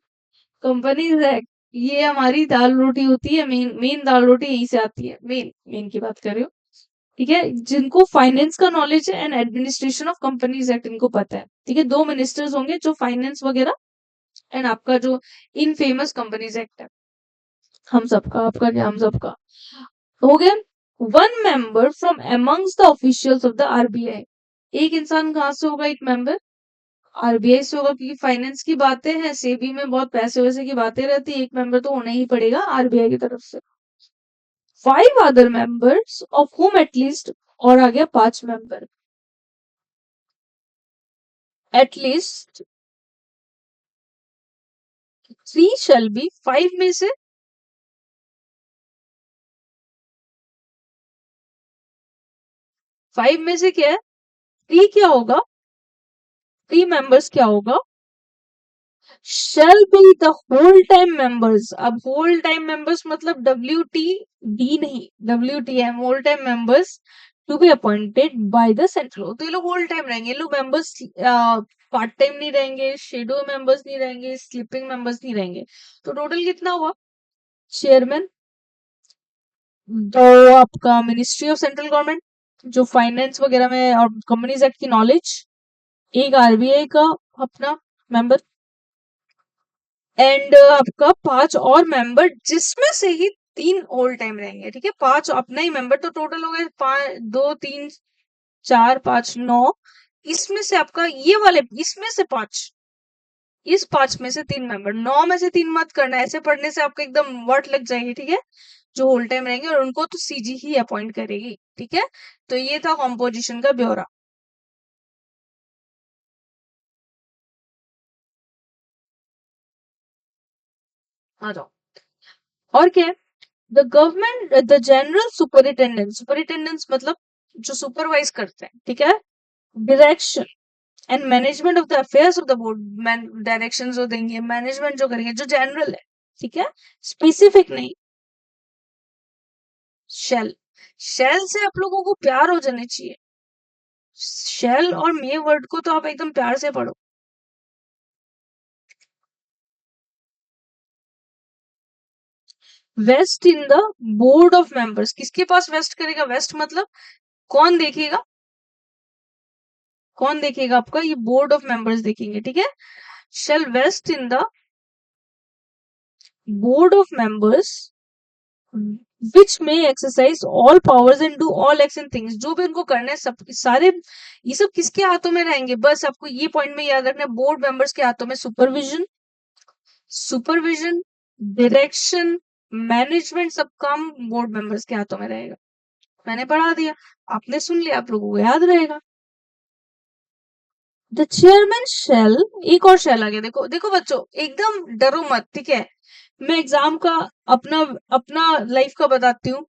S1: कंपनीज एक्ट। ये हमारी दाल रोटी होती है, मेन मेन दाल रोटी यहीं से आती है, मेन मेन की बात कर रही हूँ, ठीक है? जिनको फाइनेंस का नॉलेज है and administration of companies act इनको पता है, ठीक है? 2 मिनिस्टर्स होंगे जो फाइनेंस वगैरह एंड आपका जो इन फेमस कंपनीज एक्ट है, हम सबका, आपका क्या, हम सबका हो गया। 1 member from amongst the officials of the RBI. एक इंसान कहाँ से होगा? एक मेंबर आरबीआई से होगा, क्योंकि फाइनेंस की बातें हैं, सेबी में बहुत पैसे वैसे की बातें रहती है, एक मेंबर तो होना ही पड़ेगा आरबीआई की तरफ से। 5 other members of whom at least, और आ गया 5 मेंबर, एटलीस्ट 3 shall be, 5 में से 5 में से क्या है? 3 क्या होगा? 3 मेंबर्स क्या होगा? shall be the whole time members। अब whole time members मतलब WTD नहीं, WTM, whole time members to be appointed by the central। तो ये लोग whole time रहेंगे, ये लोग members पार्ट टाइम नहीं रहेंगे, शेडो मेंबर्स नहीं रहेंगे, स्लीपिंग मेंबर्स नहीं रहेंगे। तो टोटल कितना हुआ? चेयरमैन, तो आपका मिनिस्ट्री ऑफ सेंट्रल गवर्नमेंट जो फाइनेंस वगैरह में और कंपनीज एक्ट की नॉलेज, एक आरबीआई का अपना मेंबर, एंड आपका 5 और मेंबर जिसमें से ही 3 ऑल टाइम रहेंगे, ठीक है? 5 अपना ही मेंबर, तो टोटल हो गए 5, 2, 3, 4, 5, 9। इसमें से आपका ये वाले, इसमें से 5, इस 5 में से 3 मेंबर, 9 में से 3 मत करना, ऐसे पढ़ने से आपको एकदम वर्ट लग जाएगी, ठीक है? जो होल टाइम रहेंगे और उनको तो सीजी ही अपॉइंट करेगी, ठीक है? तो ये था कॉम्पोजिशन का ब्यौरा। आ जाओ, और क्या है? The government, the general superintendent, superintendence मतलब जो सुपरवाइज करते हैं, ठीक है? Direction and management of the affairs of the board, direction जो देंगे, मैनेजमेंट जो करेंगे, जो जनरल है, ठीक है? स्पेसिफिक नहीं। शेल, शेल से आप लोगों को प्यार हो जाने चाहिए। शेल और मे वर्ड को तो आप एकदम प्यार से पढ़ो। Vest in the board of members, किसके पास वेस्ट करेगा? वेस्ट मतलब कौन देखेगा? कौन देखेगा आपका? ये बोर्ड ऑफ मेंबर्स देखेंगे, ठीक है? Shall vest in the board of members which may exercise all powers and do all action things. जो भी उनको करना है सब सारे, ये सब किसके हाथों में रहेंगे? बस आपको ये पॉइंट में याद रखना है, बोर्ड मेंबर्स के हाथों में सुपरविजन, सुपरविजन, डायरेक्शन, मैनेजमेंट, सब काम बोर्ड मेंबर्स के हाथों में रहेगा। मैंने पढ़ा दिया, आपने सुन लिया, आप लोगों को याद रहेगा। द चेयरमैन शेल, एक और शेल आ गया, देखो देखो बच्चों, एकदम डरो मत, ठीक है? मैं एग्जाम का अपना अपना लाइफ का बताती हूँ।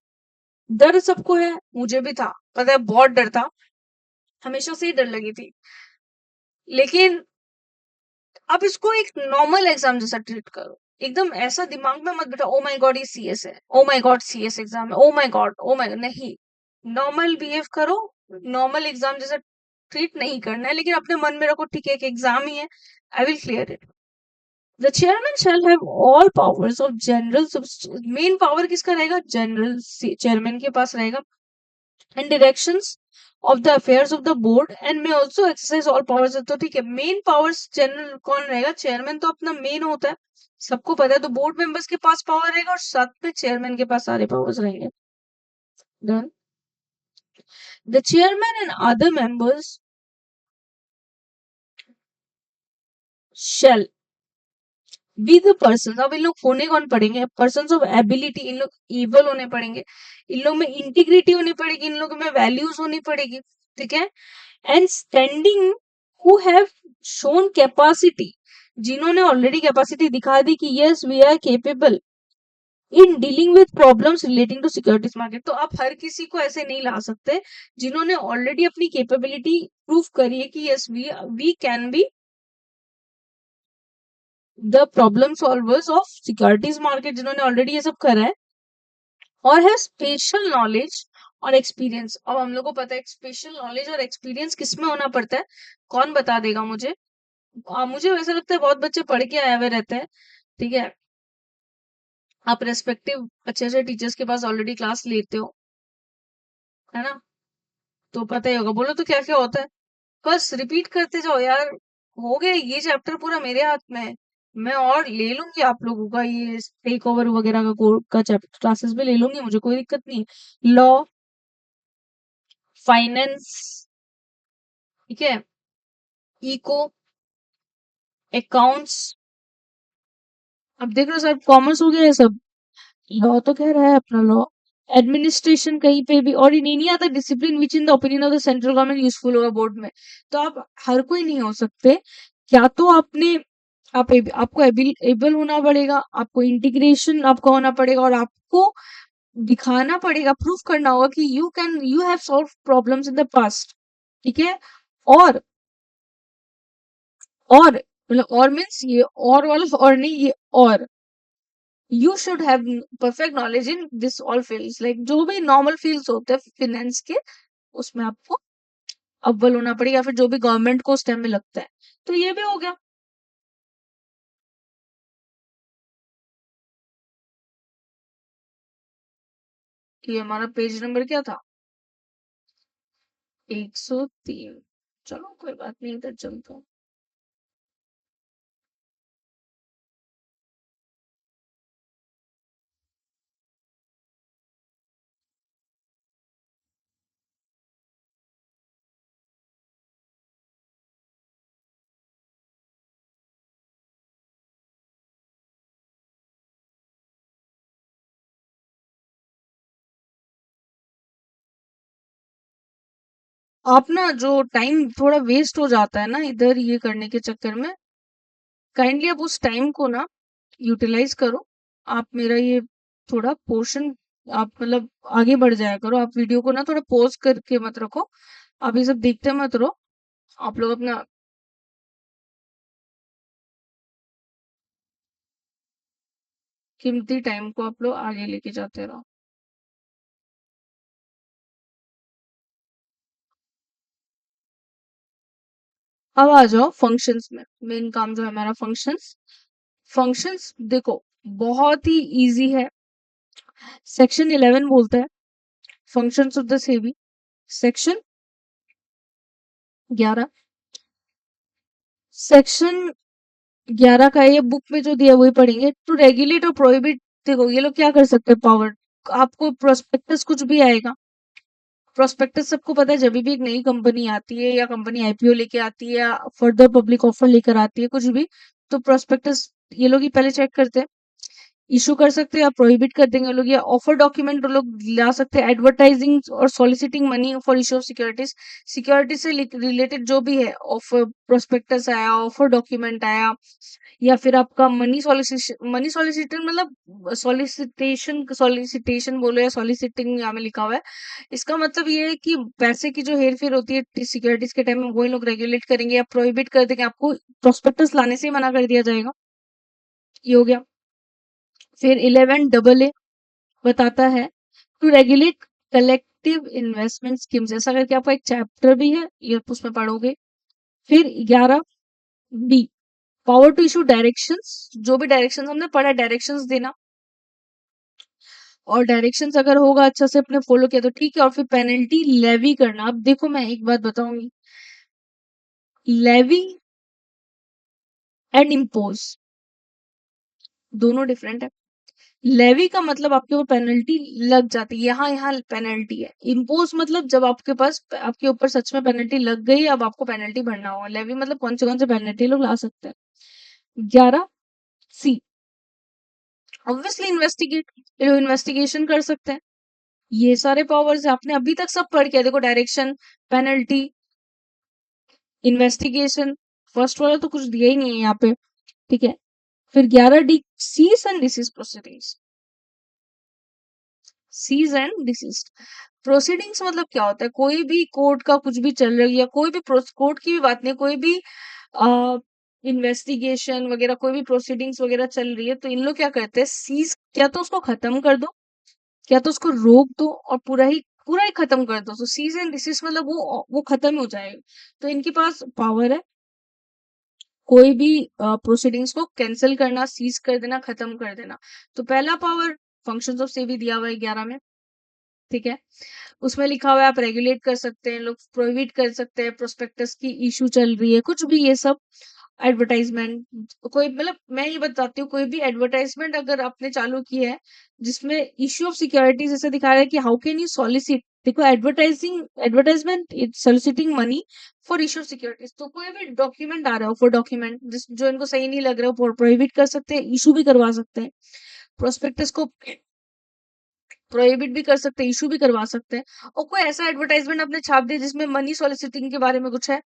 S1: डर सबको है, मुझे भी था, पता है, बहुत डर था, हमेशा से ही डर लगी थी। लेकिन आप इसको एक नॉर्मल एग्जाम जैसा ट्रीट करो, एकदम ऐसा दिमाग में मत बैठा ओ माय गॉड ये सीएस है, oh my god CS exam है, oh my god, oh my, नहीं। नॉर्मल बिहेव करो, नॉर्मल एग्जाम जैसा ट्रीट नहीं करना है, लेकिन अपने मन में रखो ठीक है एक एग्जाम ही है, I will clear it. The chairman shall have all powers of general. Main power किसका रहेगा? जनरल चेयरमैन के पास रहेगा। And directions of the affairs of the board and may also exercise all powers. तो ठीक है, main powers general कौन रहेगा? Chairman तो अपना मेन होता है, सबको पता है। तो बोर्ड मेंबर्स के पास पावर रहेगा और साथ में चेयरमैन के पास सारे पावर्स रहेंगे। Done. The chairman and other members shall be the person. अब इन लोग होने कौन पड़ेंगे? Person of ability. इन लोग एबल होने पड़ेंगे, इन लोग में इंटीग्रिटी होनी पड़ेगी, इन लोग में वैल्यूज होनी पड़ेगी, ठीक है। And standing who have shown capacity, जिन्होंने ऑलरेडी कैपेसिटी दिखा दी कि yes we are capable in dealing with problems relating to securities market. तो आप हर किसी को ऐसे नहीं ला सकते जिन्होंने ऑलरेडी अपनी कैपेबिलिटी प्रूव करी है कि yes we can be the problem solvers of securities market, जिन्होंने ऑलरेडी ये सब करा है और है स्पेशल नॉलेज और एक्सपीरियंस। अब हम लोग को पता है स्पेशल नॉलेज और एक्सपीरियंस किसमें होना पड़ता है, कौन बता देगा मुझे? मुझे वैसा लगता है बहुत बच्चे पढ़ के आए हुए रहते हैं, ठीक है। आप रेस्पेक्टिव अच्छे अच्छे टीचर्स के पास ऑलरेडी क्लास लेते हो, है ना? तो पता ही होगा। बोलो तो क्या क्या होता है? बस रिपीट करते जाओ यार। हो गया ये चैप्टर पूरा मेरे हाथ में है। मैं और ले लूंगी आप लोगों का ये टेक ओवर वगैरह का कोर्स का चैप्टर क्लासेस भी ले लूंगी, मुझे कोई दिक्कत नहीं। लॉ, फाइनेंस, ठीक है, इको, अकाउंट्स। अब देख रहे हो सर, कॉमर्स हो गया ये सब। लॉ तो कह रहा है अपना लॉ, एडमिनिस्ट्रेशन कहीं पे भी, और ये नहीं आता discipline which in the opinion of the central government useful होगा बोर्ड में। तो आप हर कोई नहीं हो सकते। क्या तो आपने आपको एबल होना पड़ेगा, आपको इंटीग्रेशन आपका होना पड़ेगा, और आपको दिखाना पड़ेगा, प्रूफ करना होगा कि you have solve problems in the past, ठीक है। और और मतलब और मीन्स ये और वाला और नहीं, ये और you should have perfect knowledge in this all fields, like जो भी नॉर्मल फील्ड्स होते हैं फिनेंस के, उसमें आपको अव्वल होना पड़ेगा, या फिर जो भी गवर्नमेंट को उस टाइम में लगता है। तो ये भी हो गया। ये हमारा पेज नंबर क्या था? 103। चलो कोई बात नहीं, इधर चलता हूँ। आप ना जो टाइम थोड़ा वेस्ट हो जाता है ना इधर ये करने के चक्कर में, काइंडली आप उस टाइम को ना यूटिलाइज करो। आप मेरा ये थोड़ा पोर्शन, आप मतलब आगे बढ़ जाया करो। आप वीडियो को ना थोड़ा पॉज करके मत रखो, आप ये सब देखते मत रहो। आप लोग अपना कीमती टाइम को आप लोग आगे लेके जाते रहो। अब आ जाओ फंक्शंस में। मेन काम जो है हमारा फंक्शंस। फंक्शंस देखो बहुत ही इजी है। सेक्शन 11 बोलता है functions of the SEBI. Section 11, section 11 का ये बुक में जो दिया है वही पढ़ेंगे। टू रेगुलेट और प्रोहिबिट, देखो ये लोग क्या कर सकते हैं पावर। आपको प्रोस्पेक्टस कुछ भी आएगा, प्रोस्पेक्टस सबको पता है जब भी एक नई कंपनी आती है या कंपनी आईपीओ लेके आती है या फर्दर पब्लिक ऑफर लेकर आती है कुछ भी, तो प्रोस्पेक्टस ये लोग ही पहले चेक करते हैं। इशू कर सकते हैं या प्रोहिबिट कर देंगे लोग, या ऑफर डॉक्यूमेंट लोग ला सकते हैं। एडवर्टाइजिंग और soliciting money for issue of securities, security से रिलेटेड जो भी है, ऑफर प्रोस्पेक्टस आया, ऑफर डॉक्यूमेंट आया, या फिर आपका मनी सॉलिसिटेशन मतलब सॉलिसिटेशन बोलो या सॉलिसिटिंग यहाँ में लिखा हुआ है। इसका मतलब ये है कि पैसे की जो हेर फेर होती है सिक्योरिटीज के टाइम में, वही लोग रेगुलेट करेंगे या प्रोहिबिट कर देंगे। आपको प्रोस्पेक्टस लाने से ही मना कर दिया जाएगा। ये हो गया। फिर 11 AA बताता है to regulate collective investment schemes, ऐसा करके आपका एक चैप्टर भी है, ये आप उसमें पढ़ोगे। फिर 11B power to issue directions, जो भी डायरेक्शंस हमने पढ़ा, डायरेक्शंस देना, और डायरेक्शंस अगर होगा अच्छा से अपने फॉलो किया तो ठीक है, और फिर पेनल्टी लेवी करना। अब देखो मैं एक बात बताऊंगी, लेवी एंड इम्पोज दोनों डिफरेंट है। लेवी का मतलब आपके ऊपर पेनल्टी लग जाती है, यहाँ यहाँ पेनल्टी है। इम्पोज मतलब जब आपके पास आपके ऊपर सच में पेनल्टी लग गई, अब आपको पेनल्टी भरना होगा। लेवी मतलब कौन से पेनल्टी लोग ला सकते हैं। 11 सी, ऑब्वियसली इन्वेस्टिगेट, इन्वेस्टिगेशन कर सकते हैं। ये सारे पावर्स आपने अभी तक सब पढ़ के, देखो डायरेक्शन, पेनल्टी, इन्वेस्टिगेशन, फर्स्ट वाला तो कुछ दिया ही नहीं है यहाँ पे, ठीक है। फिर 11 D, cease and desist proceedings. Cease and desist proceedings मतलब क्या होता है, कोई भी कोर्ट का कुछ भी चल रही है, कोई भी कोर्ट की भी बात नहीं, कोई भी इन्वेस्टिगेशन वगैरह, कोई भी प्रोसीडिंग्स वगैरह चल रही है, तो इन लोग क्या करते हैं, सीज, क्या तो उसको खत्म कर दो, या तो उसको रोक दो, और पूरा ही खत्म कर दो। तो सीज एंड डिसीज मतलब वो खत्म हो जाएगा। तो इनके पास पावर है कोई भी प्रोसीडिंग्स को कैंसिल करना, सीज कर देना, खत्म कर देना। तो पहला पावर फंक्शंस ऑफ सेबी दिया हुआ है 11 में, ठीक है। उसमें लिखा हुआ है आप रेगुलेट कर सकते हैं, लोग प्रोहिबिट कर सकते हैं, प्रोस्पेक्टस की इशू चल रही है, कुछ भी ये सब, एडवर्टाइजमेंट, कोई मतलब मैं ये बताती हूँ, कोई भी एडवर्टाइजमेंट अगर आपने चालू की है जिसमें इश्यू ऑफ सिक्योरिटी जैसे दिखा रहा है कि हाउ कैन यू सॉलिसिट, देखो advertisement is soliciting money for issue of securities. तो कोई भी डॉक्यूमेंट आ रहा हो, फॉर डॉक्यूमेंट जिस जो इनको सही नहीं लग रहा है, प्रोहिबिट कर सकते हैं, इशू भी करवा सकते हैं, प्रोस्पेक्टस को प्रोहिबिट भी कर सकते हैं, इशू भी करवा सकते हैं। और कोई ऐसा एडवर्टाइजमेंट आपने छाप दिया जिसमें मनी सॉलिसिटिंग के बारे में कुछ है,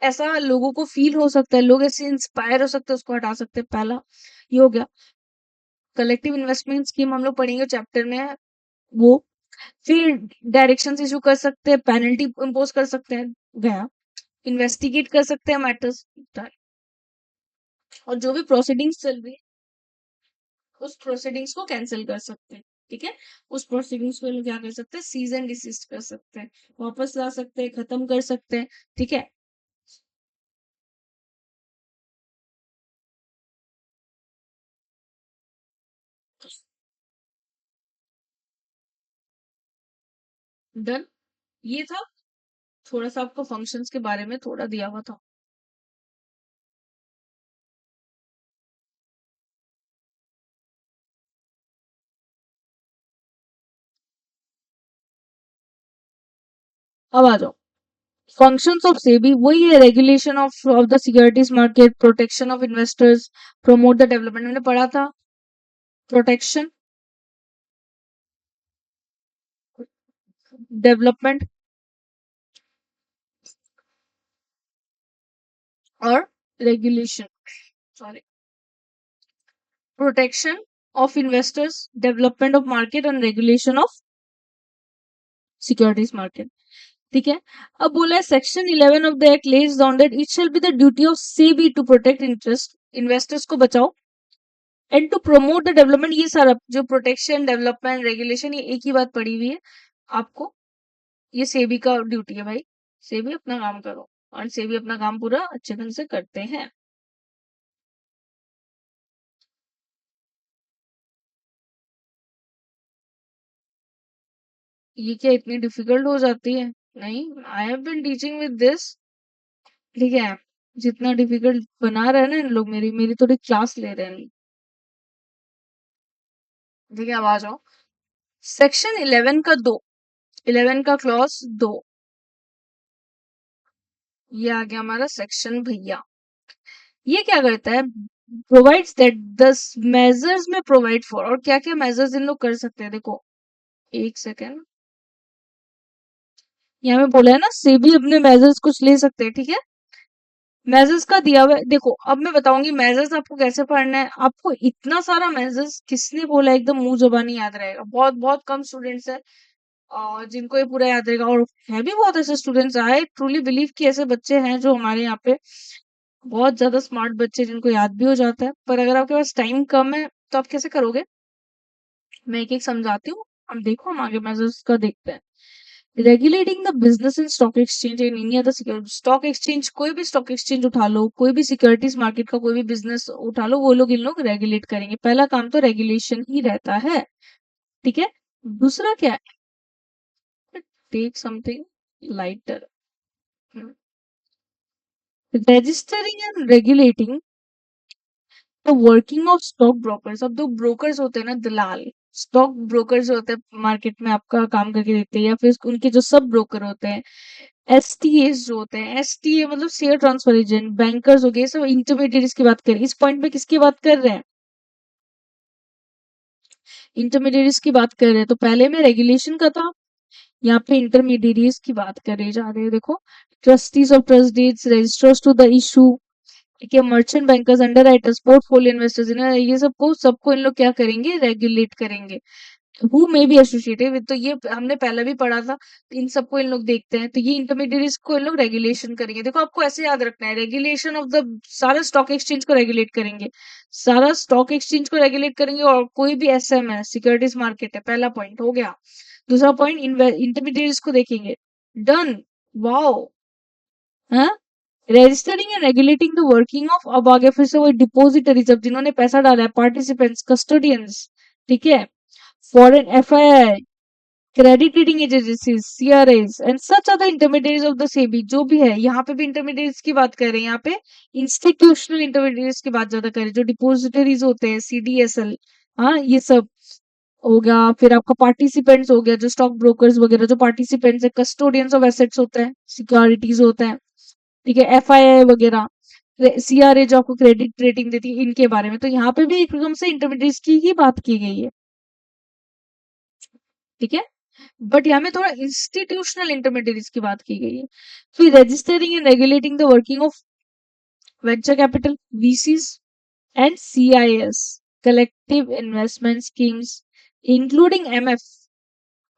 S1: ऐसा लोगों को फील हो सकता है, लोग ऐसे इंस्पायर हो सकते हैं, उसको हटा सकते हैं। पहला ये हो गया। कलेक्टिव इन्वेस्टमेंट स्कीम हम लोग पढ़ेंगे चैप्टर में है वो। फिर डायरेक्शंस इशू कर सकते हैं, पेनल्टी इम्पोज कर सकते हैं, गया। इन्वेस्टिगेट कर सकते हैं मैटर्स, और जो भी प्रोसीडिंग्स चल रही है उस प्रोसीडिंग्स को कैंसिल कर सकते हैं, ठीक है। उस प्रोसीडिंग्स को लोग क्या कर सकते हैं, सीज एंड डिसीज कर सकते हैं, वापस ला सकते हैं, खत्म कर सकते हैं, ठीक है। डन, ये था थोड़ा सा आपको फंक्शंस के बारे में थोड़ा दिया हुआ था। अब आ जाओ फंक्शंस ऑफ सेबी, वही है, regulation of the securities market, protection of investors, promote the development, मैंने पढ़ा था, प्रोटेक्शन, डेवलपमेंट, और regulation, sorry, protection of investors, development of market and regulation of securities market, ठीक है। अब बोला है section 11 of the act lays down that it shall be the duty of SEBI to protect interest, investors को बचाओ, and to promote the development. ये सारा जो प्रोटेक्शन, डेवलपमेंट, रेगुलेशन, ये एक ही बात पड़ी हुई है आपको, ये सेबी का ड्यूटी है भाई। सेबी अपना काम करो, और सेबी अपना काम पूरा अच्छे ढंग से करते हैं। ये क्या इतनी डिफिकल्ट हो जाती है? नहीं, I have been teaching with this, ठीक है। जितना डिफिकल्ट बना रहे हैं ना इन लोग, मेरी मेरी थोड़ी क्लास ले रहे हैं, ठीक है। अब आ जाओ सेक्शन 11 का 2, 11 का क्लॉज 2, ये आ गया हमारा सेक्शन भैया। ये क्या करता है, प्रोवाइड्स दैट द मेजर्स में प्रोवाइड फॉर, और क्या क्या मेजर्स इन लोग कर सकते हैं, देखो एक सेकेंड, यहाँ पे बोला है ना सेबी अपने मेजर्स कुछ ले सकते हैं, ठीक है। मेजर्स का दिया हुआ है, देखो अब मैं बताऊंगी मेजर्स आपको कैसे पढ़ना है। आपको इतना सारा मेजर्स किसने बोला एकदम मुंह जुबानी याद रहेगा, बहुत बहुत कम स्टूडेंट्स है जिनको ये पूरा याद रहेगा, और है भी बहुत ऐसे स्टूडेंट्स, आई ट्रूली बिलीव कि ऐसे बच्चे हैं जो हमारे यहाँ पे बहुत ज्यादा स्मार्ट बच्चे जिनको याद भी हो जाता है। पर अगर आपके पास टाइम कम है तो आप कैसे करोगे, मैं एक एक समझाती हूँ। अब देखो हम आगे मेजर्स का देखते हैं। Regulating the business in stock exchange in any other security, stock exchange, कोई भी स्टॉक एक्सचेंज उठा लो, कोई भी सिक्योरिटीज मार्केट का कोई भी बिजनेस उठा लो, वो लोग इन लोग रेगुलेट करेंगे। पहला काम तो रेगुलेशन ही रहता है, ठीक है। दूसरा क्या है, take something lighter, registering and regulating the working of stock brokers. अब जो ब्रोकर्स होते हैं ना, दलाल, स्टॉक ब्रोकर्स होते हैं मार्केट में आपका काम करके देते हैं, या फिर उनके जो सब ब्रोकर होते हैं, एसटीएस जो होते हैं, एसटीए मतलब शेयर ट्रांसफर एजेंट, बैंकर्स हो गए, सब इंटरमीडिएट्स की बात करें। इस पॉइंट पे किसकी बात कर रहे हैं, इंटरमीडिएट्स की बात कर रहे हैं। तो पहले में रेगुलेशन का था, यहाँ पे इंटरमीडिएट्स की बात करे जा रहे हैं। देखो, trustees of trust deeds, registrars to the issue, ठीक है, merchant bankers, underwriters, portfolio investors, ये सबको इन लोग क्या करेंगे, रेगुलेट करेंगे। Who may be associated with, तो ये हमने पहले भी पढ़ा था। इन सबको इन लोग देखते हैं, तो ये इंटरमीडिएट्स को इन लोग रेगुलेशन करेंगे। देखो, आपको ऐसे याद रखना है, रेगुलेशन ऑफ द, सारा स्टॉक एक्सचेंज को रेगुलेट करेंगे, सारा स्टॉक एक्सचेंज को रेगुलेट करेंगे, और कोई भी एसएम है, सिक्योरिटीज मार्केट है, पहला पॉइंट हो गया। दूसरा पॉइंट, इंटरमीडिएट्स को देखेंगे, डन, वाओ, हाँ, registering and regulating the working of, अब आगे फिर से वही डिपोजिटरीज, अब जिन्होंने पैसा डाला है, पार्टिसिपेंट्स, कस्टोडियंस, ठीक है, foreign FII, credit rating agencies, CRS and such other intermediates of the SEBI, जो भी है, यहाँ पे भी इंटरमीडिएट्स की बात कर रहे हैं, यहाँ पे इंस्टीट्यूशनल इंटरमीडिएट्स की बात ज्यादा कर रहे हैं, जो डिपोजिटरीज होते हैं, सीडीएसएल, हाँ, ये सब हो गया। फिर आपका पार्टिसिपेंट्स हो गया, जो स्टॉक ब्रोकर्स वगैरह जो पार्टिसिपेंट्स है, कस्टोडियंस ऑफ एसेट्स होता है, सिक्योरिटीज होता है, ठीक है, एफआईआई वगैरह, सीआरए जो आपको क्रेडिट रेटिंग देती है, इनके बारे में। तो यहाँ पे भी एकदम से इंटरमीडिएट्स की ही बात की गई है, ठीक है। बट यहाँ में थोड़ा इंस्टीट्यूशनल इंटरमीडिएट्स की बात की गई है। फिर registering and regulating the working of venture capital, VCs and CIS, collective investment schemes, including MF,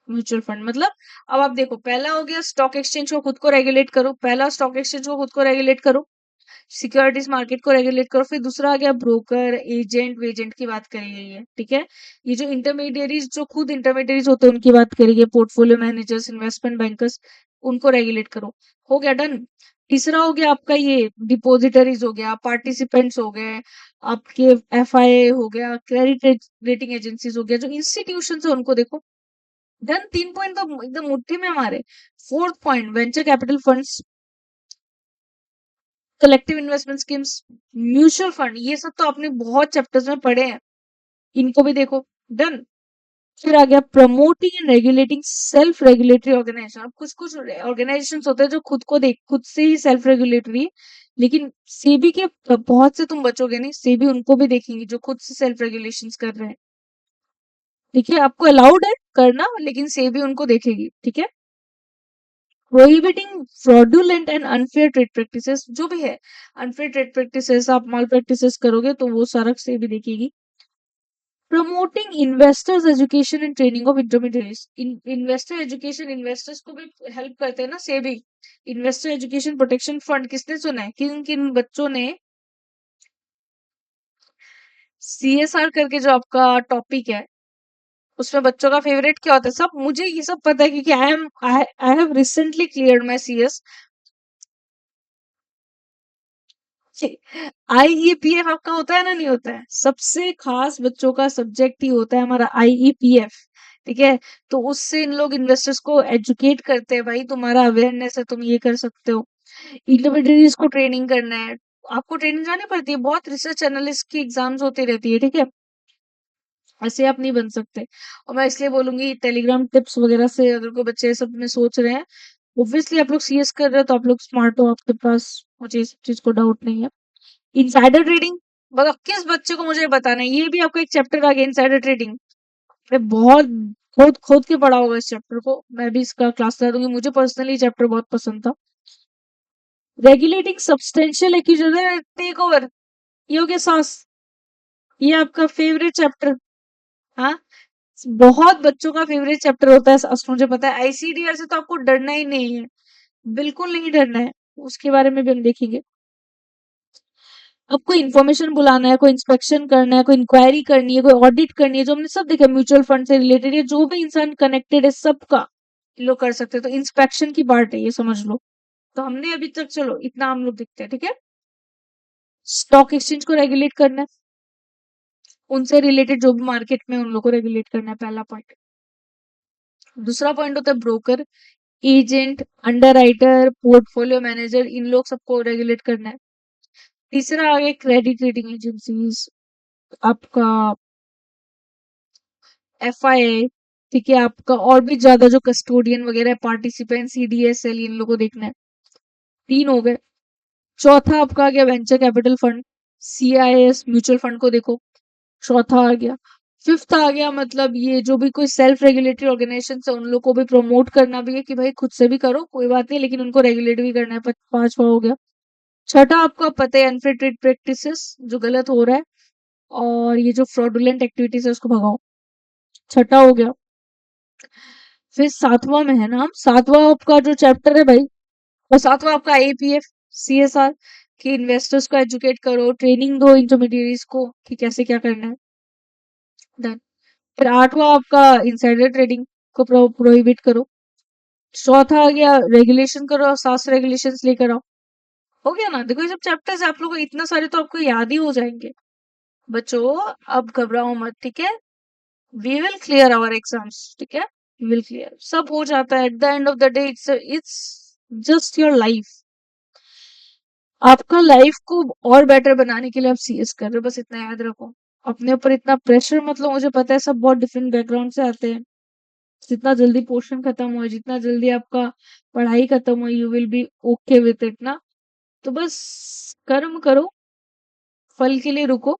S1: mutual fund. मतलब अब आप देखो, पहला हो गया स्टॉक एक्सचेंज को खुद को रेगुलेट करो, पहला स्टॉक एक्सचेंज को खुद को रेगुलेट करो, सिक्योरिटीज मार्केट को रेगुलेट करो। फिर दूसरा आ गया ब्रोकर, एजेंट, वेजेंट की बात करी गई है, ठीक है। ये जो इंटरमीडियरीज, जो खुद इंटरमीडियरीज होते हैं, उनकी बात करी गई, पोर्टफोलियो मैनेजर्स, इन्वेस्टमेंट बैंकर्स, उनको रेगुलेट करो, हो गया, डन। तीसरा हो गया आपका ये डिपोजिटरीज हो गया, पार्टिसिपेंट्स हो गए, आपके एफआईए हो गया, क्रेडिट रेटिंग एजेंसीज हो गया, जो इंस्टीट्यूशन है उनको देखो, डन। 3 पॉइंट तो एकदम मुट्ठी में हमारे। Fourth point, venture capital funds, collective investment schemes, mutual fund, ये सब तो आपने बहुत चैप्टर्स में पढ़े हैं, इनको भी देखो, डन। फिर आ गया promoting and regulating self regulatory organisation. अब कुछ कुछ ऑर्गेनाइजेशन होते हैं जो खुद से ही सेल्फ रेगुलेटरी है, लेकिन सेबी के बहुत से तुम बचोगे नहीं, सेबी उनको भी देखेंगी जो खुद से सेल्फ रेगुलेशन कर रहे हैं, ठीक है। आपको अलाउड है करना, लेकिन सेबी उनको देखेगी, ठीक है। Prohibiting fraudulent and unfair trade practices, जो भी है, अनफेयर ट्रेड प्रैक्टिसेस, आप माल प्रैक्टिसेस करोगे तो वो सारा से भी देखेगी। Promoting investors education and training of intermediates, investor education, investors को भी हेल्प करते हैं ना SEBI. Investor education protection fund किसने सुना है, किन किन बच्चों ने, सीएसआर करके जो आपका टॉपिक है, उसमें बच्चों का फेवरेट क्या होता है, सब मुझे ये सब पता है, क्योंकि I have recently cleared my CS. IEPF आपका होता है ना, नहीं होता है, सबसे खास बच्चों का सब्जेक्ट ही होता है हमारा आईईपीएफ, ठीक है। तो उससे इन लोग इन्वेस्टर्स को एजुकेट करते हैं, भाई तुम्हारा अवेयरनेस है, तुम ये कर सकते हो। इंटरमीडिएरीज को ट्रेनिंग करना है, आपको ट्रेनिंग जानी पड़ती है, बहुत रिसर्च एनालिस्ट की एग्जाम्स होती रहती है, ठीक है। ऐसे आप नहीं बन सकते। और मैं इसलिए बोलूंगी, टेलीग्राम टिप्स वगैरह से अगर कोई बच्चे सब में सोच रहे हैं, ऑब्वियसली आप लोग सीएस कर रहे हो तो आप लोग स्मार्ट हो, आपके पास, मुझे इस चीज को डाउट नहीं है। इनसाइडर ट्रेडिंग, बताओ किस बच्चे को मुझे बताना है, ये भी आपका एक चैप्टर आ गया, इनसाइडर ट्रेडिंग। मैं बहुत खोद खोद के पढ़ा होगा इस चैप्टर को, मैं भी इसका क्लास लगा दूंगी, मुझे पर्सनली चैप्टर बहुत पसंद था। Regulating substantial acquisition take over, ये हो गया सांस, ये आपका फेवरेट चैप्टर, हाँ, बहुत बच्चों का फेवरेट चैप्टर होता है, मुझे पता है। आईसीडीआर से तो आपको डरना ही नहीं है, बिल्कुल नहीं डरना है, उसके बारे में भी हम देखेंगे। अब कोई इन्फॉर्मेशन बुलाना है, कोई इंस्पेक्शन करना है, कोई इंक्वायरी करनी है, कोई ऑडिट करनी है, जो हमने सब देखा, म्यूचुअल फंड से रिलेटेड या जो भी इंसान कनेक्टेड है सबका, ये लोग कर सकते हैं। तो इंस्पेक्शन की पार्ट है, ये समझ लो। तो हमने अभी तक, चलो इतना हम लोग दिखते हैं, ठीक है। स्टॉक एक्सचेंज को रेगुलेट करना है, उनसे रिलेटेड जो भी मार्केट में उन लोग को रेगुलेट करना है, पहला पॉइंट। दूसरा पॉइंट होता है broker, agent, underwriter, portfolio manager, इन लोग सबको रेगुलेट करना है। तीसरा आ गया क्रेडिट रेटिंग एजेंसीज, आपका एफआईए, ठीक है, आपका और भी ज्यादा जो कस्टोडियन वगैरह पार्टिसिपेंट, सीडीएसएल, इन लोगों को देखना है। तीन हो गए। चौथा आपका आ गया venture capital fund, CIS mutual fund को देखो, चौथा आ गया। फिफ्थ आ गया, मतलब ये जो भी कोई सेल्फ रेगुलेटरी ऑर्गेनाइजेशन है, उन लोग को भी प्रमोट करना भी है कि भाई खुद से भी करो, कोई बात नहीं, लेकिन उनको रेगुलेट भी करना है। पांचवा हो गया। छठा आपका पता है अनफेयर ट्रेड प्रैक्टिसेस, जो गलत हो रहा है, और ये जो फ्रॉडुलेंट एक्टिविटीज है उसको भगाओ, छठा हो गया। फिर सातवां में है ना, हम सातवां आपका जो चैप्टर है भाई, और सातवां आपका आईपीएफ सीएसआर, कि इन्वेस्टर्स को एजुकेट करो, ट्रेनिंग दो इंटरमीडियरीज को कि कैसे क्या करना है। डन। फिर आठवां आपका इनसाइडर ट्रेडिंग को प्रोहिबिट करो। चौथा आ गया रेगुलेशन करो, सास रेगुलेशंस लेकर आओ। हो गया ना, देखो ये सब चैप्टर्स आप लोगों को इतना सारे तो आपको याद ही हो जाएंगे। बच्चों अब घबराओ मत, ठीक है। We will clear our exams, ठीक है। वी विल क्लियर, सब हो जाता है at the end of the day. It's just your life. आपका लाइफ को और बेटर बनाने के लिए आप सीएस कर रहे हो, बस इतना याद रखो। अपने ऊपर इतना प्रेशर मत लो, मुझे पता है सब बहुत डिफरेंट बैकग्राउंड से आते हैं। जितना जल्दी पोर्शन खत्म हो, जितना जल्दी आपका पढ़ाई खत्म हो, you will be okay with it ना। तो बस कर्म करो, फल के लिए रुको,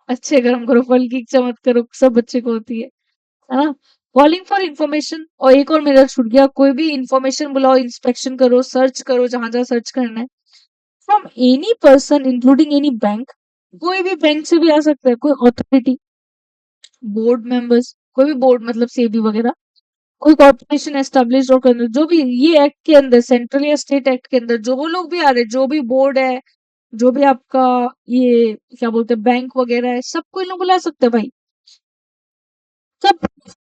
S1: अच्छे कर्म करो, फल की इच्छा मत करो, सब बच्चे को होती है ना। कॉलिंग फॉर इन्फॉर्मेशन, और एक और मेरा छूट गया, कोई भी इन्फॉर्मेशन बुलाओ, इंस्पेक्शन करो, सर्च करो जहां जहां सर्च करना है। From any person including any bank, कोई भी बैंक से भी आ सकता है, कोई अथॉरिटी, बोर्ड मेंबर्स, कोई भी बोर्ड मतलब सेबी वगैरह, कोई कॉर्पोरेशन एस्टेब्लिश और करना, जो भी ये एक्ट के अंदर, सेंट्रल या स्टेट एक्ट के अंदर जो वो लोग भी आ रहे हैं, जो भी बोर्ड है, जो भी आपका ये क्या बोलते हैं बैंक वगैरह है, सबको इन लोग बुला सकते हैं भाई, सब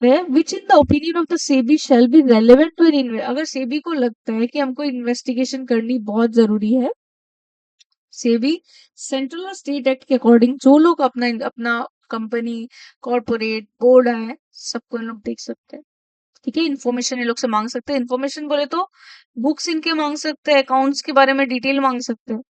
S1: है। Which in the opinion of the SEBI shall be relevant to an, अगर सेबी को लगता है कि हमको इन्वेस्टिगेशन करनी बहुत जरूरी है, सेबी सेंट्रल और स्टेट एक्ट के अकॉर्डिंग जो लोग अपना अपना कंपनी, कॉर्पोरेट, बोर्ड है, सबको इन लोग देख सकते हैं, ठीक है। इन्फॉर्मेशन ये लोग से मांग सकते हैं, इन्फॉर्मेशन बोले तो बुक्स इनके मांग सकते हैं, अकाउंट्स के बारे में डिटेल मांग सकते हैं।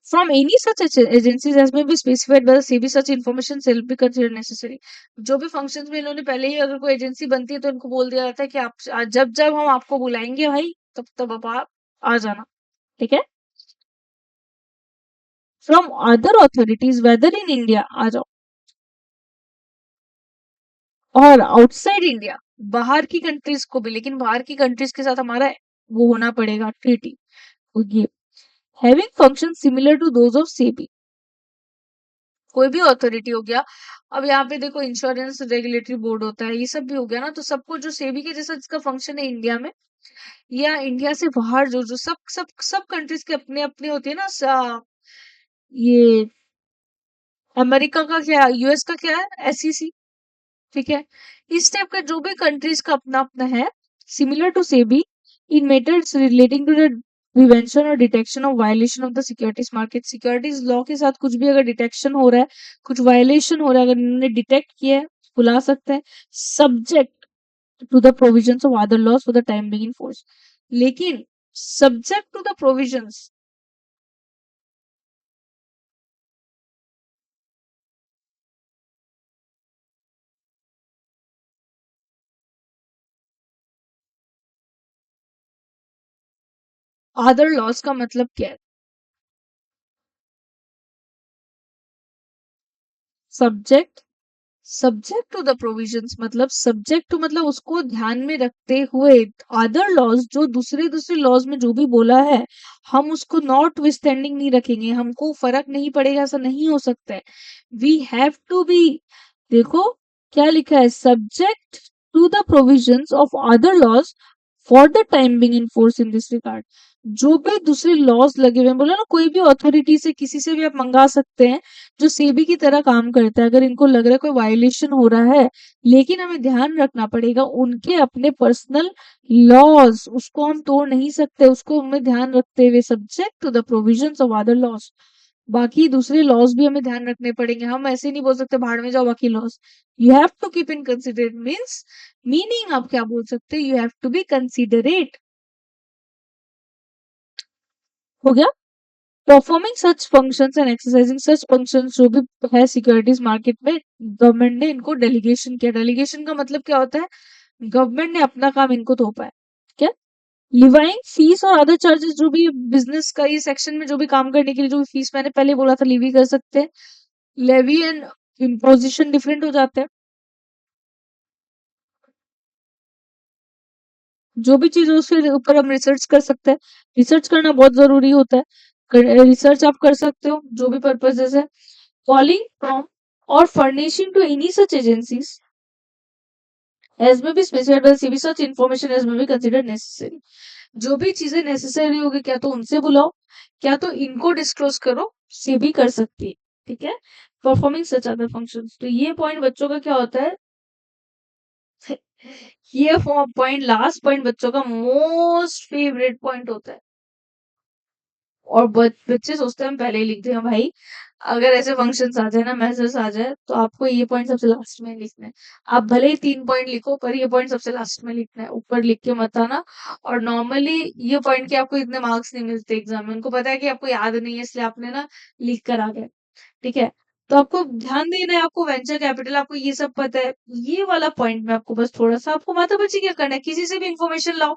S1: From any such agencies as may be specified by the SEBI, such information shall be considered necessary. जो भी फंक्शंस में इन्होंने पहले ही, अगर कोई एजेंसी बनती है तो इनको बोल दिया जाता है कि आप जब जब हम आपको बुलाएंगे भाई, तब तब आप आ जाना, ठीक है। From other authorities whether in India, आ जाओ, और आउटसाइड इंडिया, बाहर की कंट्रीज को भी, लेकिन बाहर की कंट्रीज के साथ हमारा वो होना पड़ेगा ट्रीटी, ये having function similar to those of SEBI, कोई भी अथॉरिटी हो गया। अब यहाँ पे देखो इंश्योरेंस रेगुलेटरी बोर्ड होता है, ये सब भी हो गया ना, तो सबको जो सेबी के जैसा जिसका फंक्शन है इंडिया में, या इंडिया से बाहर जो जो सब सब सब कंट्रीज के अपने अपने होती है ना, ये अमेरिका का क्या, यूएस का क्या है, एसईसी, ठीक है। इस टाइप का जो भी कंट्रीज का अपना अपना है, similar to SEBI in methods relating to the prevention or detection of violation of the securities market, securities law के साथ कुछ भी अगर डिटेक्शन हो रहा है, कुछ वायलेशन हो रहा है, अगर इन्होंने डिटेक्ट किया है, बुला सकते हैं, subject to the provisions of other laws for the time being in force, लेकिन subject to the provisions, other laws का मतलब क्या है, subject, subject to the provisions मतलब सब्जेक्ट टू मतलब उसको ध्यान में रखते हुए, अदर लॉज जो दूसरे दूसरे लॉज में जो भी बोला है, हम उसको नॉट विस्टैंडिंग नहीं रखेंगे, हमको फर्क नहीं पड़ेगा, ऐसा नहीं हो सकता है। वी हैव टू बी, देखो क्या लिखा है, subject to the provisions of other laws for the time being in force in this regard, जो भी दूसरे लॉज लगे हुए हैं, बोला ना कोई भी अथॉरिटी से किसी से भी आप मंगा सकते हैं,
S2: जो सेबी की तरह काम करता है, अगर इनको लग रहा है कोई वायलेशन हो रहा है, लेकिन हमें ध्यान रखना पड़ेगा उनके अपने पर्सनल लॉज, उसको हम तोड़ नहीं सकते, उसको हमें ध्यान रखते हुए subject to the provisions of other laws, बाकी दूसरे लॉज भी हमें ध्यान रखने पड़ेंगे। हम ऐसे नहीं बोल सकते भाड़ में जाओ बाकी laws, you have to keep in considerate means, meaning आप क्या बोल सकते हैं, you have to be considerate. हो गया। Performing such functions and exercising such functions, जो भी है सिक्योरिटीज मार्केट में, गवर्नमेंट ने इनको डेलीगेशन किया। डेलीगेशन का मतलब क्या होता है, गवर्नमेंट ने अपना काम इनको थोपा है। क्या, लिवाइंग फीस और अदर चार्जेस, जो भी बिजनेस का ये सेक्शन में जो भी काम करने के लिए जो भी फीस मैंने पहले बोला था लिवी कर सकते हैं। लेवी एंड इम्पोजिशन डिफरेंट हो जाते हैं। जो भी चीज है उसके ऊपर हम रिसर्च कर सकते हैं, रिसर्च करना बहुत जरूरी होता है। रिसर्च आप कर सकते हो जो भी पर्पजेज है। Calling from or furnishing to any such agencies as may be specified by SEBI such information as may be consider necessary. जो भी चीजें नेसेसरी होगी क्या तो उनसे बुलाओ, क्या तो इनको डिस्क्लोज करो, सीबी कर सकती है। ठीक है, परफॉर्मिंग सच अदर फंक्शंस, तो ये पॉइंट बच्चों का क्या होता है, ये पॉइंट लास्ट पॉइंट बच्चों का मोस्ट फेवरेट पॉइंट होता है। और बच्चे सोचते हैं हम पहले ही लिख दें भाई, अगर ऐसे फंक्शंस आ जाए ना, मैसेज आ जाए, तो आपको ये पॉइंट सबसे लास्ट में लिखना है। आप भले ही 3 पॉइंट लिखो पर ये पॉइंट सबसे लास्ट में लिखना है, ऊपर लिख के मत आना। और नॉर्मली ये पॉइंट के आपको इतने मार्क्स नहीं मिलते एग्जाम में, उनको पता है कि आपको याद नहीं है इसलिए आपने ना लिख कर आ गए। ठीक है, तो आपको ध्यान देना है, आपको वेंचर कैपिटल आपको ये सब पता है, ये वाला पॉइंट में आपको बस थोड़ा सा आपको माथापच्ची क्या करना है, किसी से भी इंफॉर्मेशन लाओ।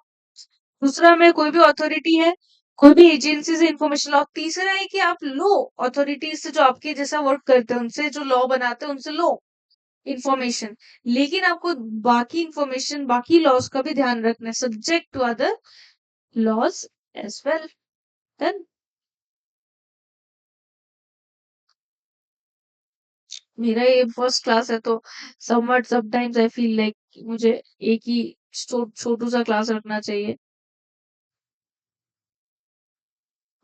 S2: दूसरा में कोई भी अथॉरिटी है, कोई भी एजेंसी से इंफॉर्मेशन लो। तीसरा है कि आप लो अथॉरिटीज से जो आपके जैसा वर्क करते हैं, उनसे जो लॉ बनाते हैं उनसे लो इंफॉर्मेशन। लेकिन आपको बाकी इंफॉर्मेशन बाकी लॉज का भी ध्यान रखना है, subject to other laws as well. Then मेरा ये फर्स्ट क्लास है तो समटाइम्स आई फील लाइक मुझे एक ही छोटू सा क्लास रखना चाहिए,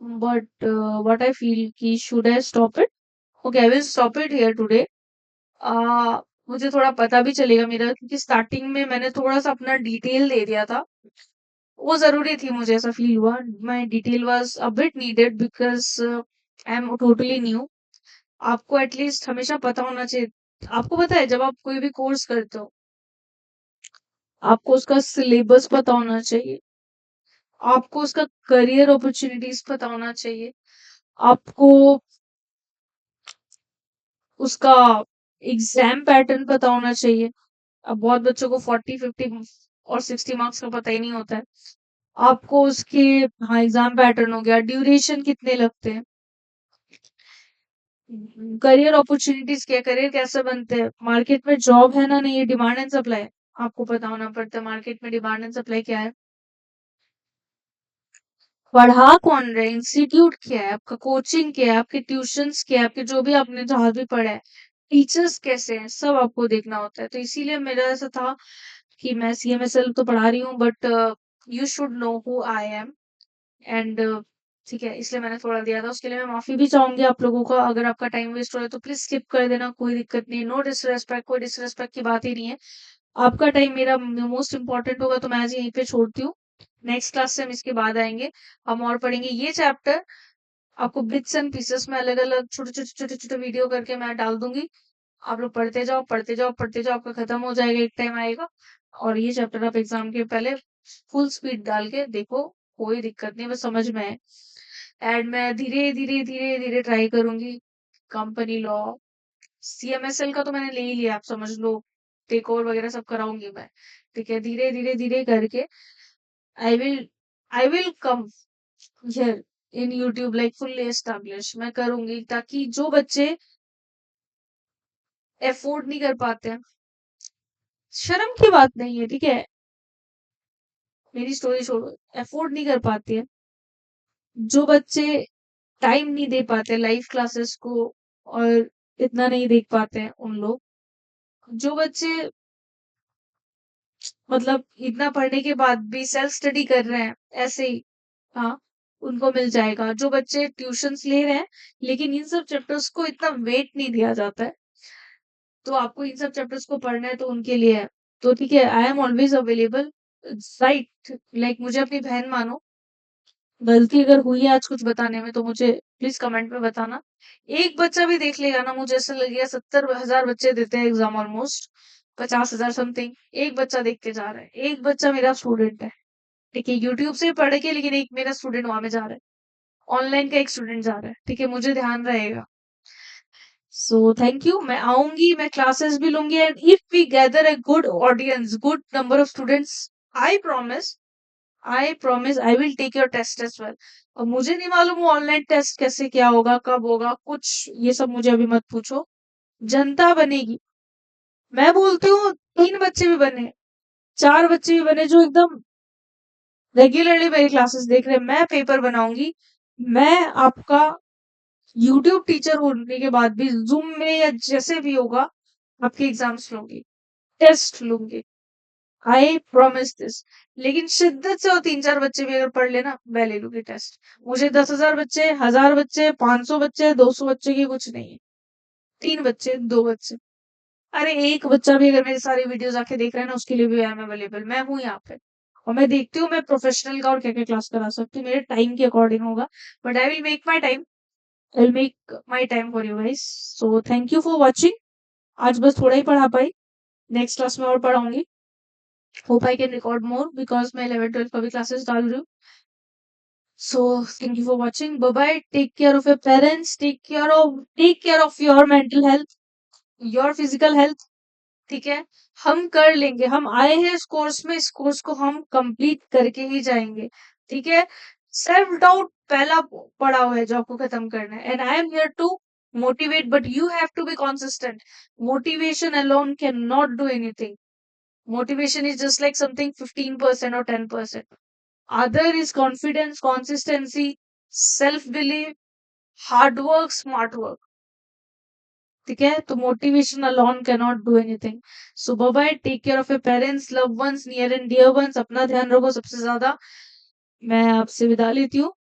S2: बट व्हाट आई फील कि should I stop it. Okay, I will stop it here today. मुझे थोड़ा पता भी चलेगा मेरा, क्योंकि स्टार्टिंग में मैंने थोड़ा सा अपना डिटेल दे दिया था, वो जरूरी थी, मुझे ऐसा फील हुआ my detail was a bit needed because I am totally new. आपको एटलीस्ट हमेशा पता होना चाहिए। आपको पता है जब आप कोई भी कोर्स करते हो, आपको उसका सिलेबस पता होना चाहिए, आपको उसका करियर अपॉर्चुनिटीज पता होना चाहिए, आपको उसका एग्जाम पैटर्न पता होना चाहिए। अब बहुत बच्चों को 40 50 और 60 मार्क्स का पता ही नहीं होता है। आपको उसके, हाँ, एग्जाम पैटर्न हो गया, ड्यूरेशन कितने लगते हैं, करियर अपॉर्चुनिटीज क्या, करियर कैसे बनते हैं, मार्केट में जॉब है ना नहीं, ये डिमांड एंड सप्लाई, आपको पता होना पड़ता है मार्केट में डिमांड एंड सप्लाई क्या है, पढ़ा कौन रहे, इंस्टीट्यूट क्या है आपका, कोचिंग क्या है आपके, ट्यूशंस क्या है आपके, जो भी आपने जहां भी पढ़ा है, टीचर्स कैसे हैं, सब आपको देखना होता है। तो इसीलिए मेरा ऐसा था कि मैं सीएमएसएल तो पढ़ा रही हूँ, but you should know who I am and ठीक है, इसलिए मैंने थोड़ा दिया था। उसके लिए मैं माफी भी चाहूंगी आप लोगों का, अगर आपका टाइम वेस्ट हो रहा है तो प्लीज स्किप कर देना, कोई दिक्कत नहीं है, नो डिसरेस्पेक्ट, कोई डिसरेस्पेक्ट की बात ही नहीं है। आपका टाइम मेरा मोस्ट इंपॉर्टेंट होगा, तो मैं आज यहीं पे छोड़ती हूँ। नेक्स्ट क्लास से हम इसके बाद आएंगे, हम और पढ़ेंगे ये चैप्टर। आपको बिट्स एंड पीसेस में अलग अलग छोटे छोटे छोटे छोटे वीडियो करके मैं डाल दूंगी, आप लोग पढ़ते जाओ पढ़ते जाओ पढ़ते जाओ, आपका खत्म हो जाएगा, एक टाइम आएगा। और ये चैप्टर आप एग्जाम के पहले फुल स्पीड डाल के देखो, कोई दिक्कत नहीं, बस समझ में आए। एंड मैं धीरे धीरे धीरे धीरे ट्राई करूंगी, कंपनी लॉ, सीएमएसएल का तो मैंने ले ही लिया, आप समझ लो, टेक ओवर वगैरह सब कराऊंगी मैं। ठीक है, धीरे धीरे धीरे करके I will I will come here in YouTube like fully establish मैं करूंगी, ताकि जो बच्चे अफोर्ड नहीं कर पाते हैं, शर्म की बात नहीं है, ठीक है, मेरी स्टोरी छोड़ो, अफोर्ड नहीं कर पाते हैं, जो बच्चे टाइम नहीं दे पाते लाइव क्लासेस को और इतना नहीं देख पाते हैं उन लोग, जो बच्चे मतलब इतना पढ़ने के बाद भी सेल्फ स्टडी कर रहे हैं ऐसे ही, हाँ, उनको मिल जाएगा। जो बच्चे ट्यूशंस ले रहे हैं, लेकिन इन सब चैप्टर्स को इतना वेट नहीं दिया जाता है, तो आपको इन सब चैप्टर्स को पढ़ना है तो उनके लिए है। तो ठीक है, I am always available, right? Like मुझे अपनी बहन मानो, गलती अगर हुई है आज कुछ बताने में तो मुझे प्लीज कमेंट में बताना। एक बच्चा भी देख लेगा ना, मुझे ऐसा लगेगा 70,000 बच्चे देते हैं एग्जाम, ऑलमोस्ट 50,000 समथिंग, एक बच्चा देख के जा रहा है, एक बच्चा मेरा स्टूडेंट है। ठीक है, यूट्यूब से पढ़ के, लेकिन एक मेरा स्टूडेंट वहां में जा रहा है, ऑनलाइन का एक स्टूडेंट जा रहा है। ठीक है, मुझे ध्यान रहेगा। सो थैंक यू, मैं आऊंगी, मैं क्लासेस भी लूंगी, and if we gather a good audience, good number of students, I promise, I promise I will take your test as well. और मुझे नहीं मालूम वो ऑनलाइन टेस्ट कैसे, क्या होगा, कब होगा, कुछ ये सब मुझे अभी मत पूछो। जनता बनेगी। मैं बोलती हूँ 3 बच्चे भी बने, 4 बच्चे भी बने जो एकदम रेगुलरली मेरी क्लासेस देख रहे हैं, मैं पेपर बनाऊंगी। मैं आपका यूट्यूब टीचर होने के बाद भी जूम में या जैसे भी होगा आपके एग्जाम्स लूंगी, टेस्ट लूंगी, आई प्रॉमिस दिस। लेकिन शिद्दत से, और 3-4 बच्चे भी अगर पढ़ लेना, मैं ले लूंगी टेस्ट। मुझे 10,000 बच्चे, 1,000 बच्चे, 500 बच्चे, 200 बच्चे की कुछ नहीं है। 3 बच्चे, 2 बच्चे, अरे एक बच्चा भी अगर मेरी सारी वीडियोस आके देख रहा है ना, उसके लिए भी आई एम अवेलेबल, मैं हूँ यहाँ पे। और मैं देखती हूँ मैं प्रोफेशनल का और क्या क्या क्लास करा सकती हूँ, मेरे टाइम के अकॉर्डिंग होगा, but I will make my time, I will make my time for you guys. So thank you for watching. आज बस थोड़ा ही पढ़ा पाई, नेक्स्ट क्लास में और पढ़ाऊंगी। Hope I can record more, because मैं 11-12 का भी क्लासेस डाल रही हूँ। So thank you for watching, bye bye, take care of your parents, take care of your mental health, your physical health. ठीक है, हम कर लेंगे, हम आए हैं इस कोर्स में, इस कोर्स को हम कंप्लीट करके ही जाएंगे। ठीक है, सेल्फ डाउट पहला पड़ा हुआ है जो आपको खत्म करना है, and I am here to motivate, but you have to be consistent. Motivation alone cannot do anything. Motivation is just like something 15% or 10%. Other is confidence, consistency, self belief, hard work, smart work. ठीक है, तो motivation alone can not do anything. So bye bye, take care of your parents, love ones, near and dear ones, अपना ध्यान रखो सबसे ज्यादा। मैं आपसे विदा लेती हूँ।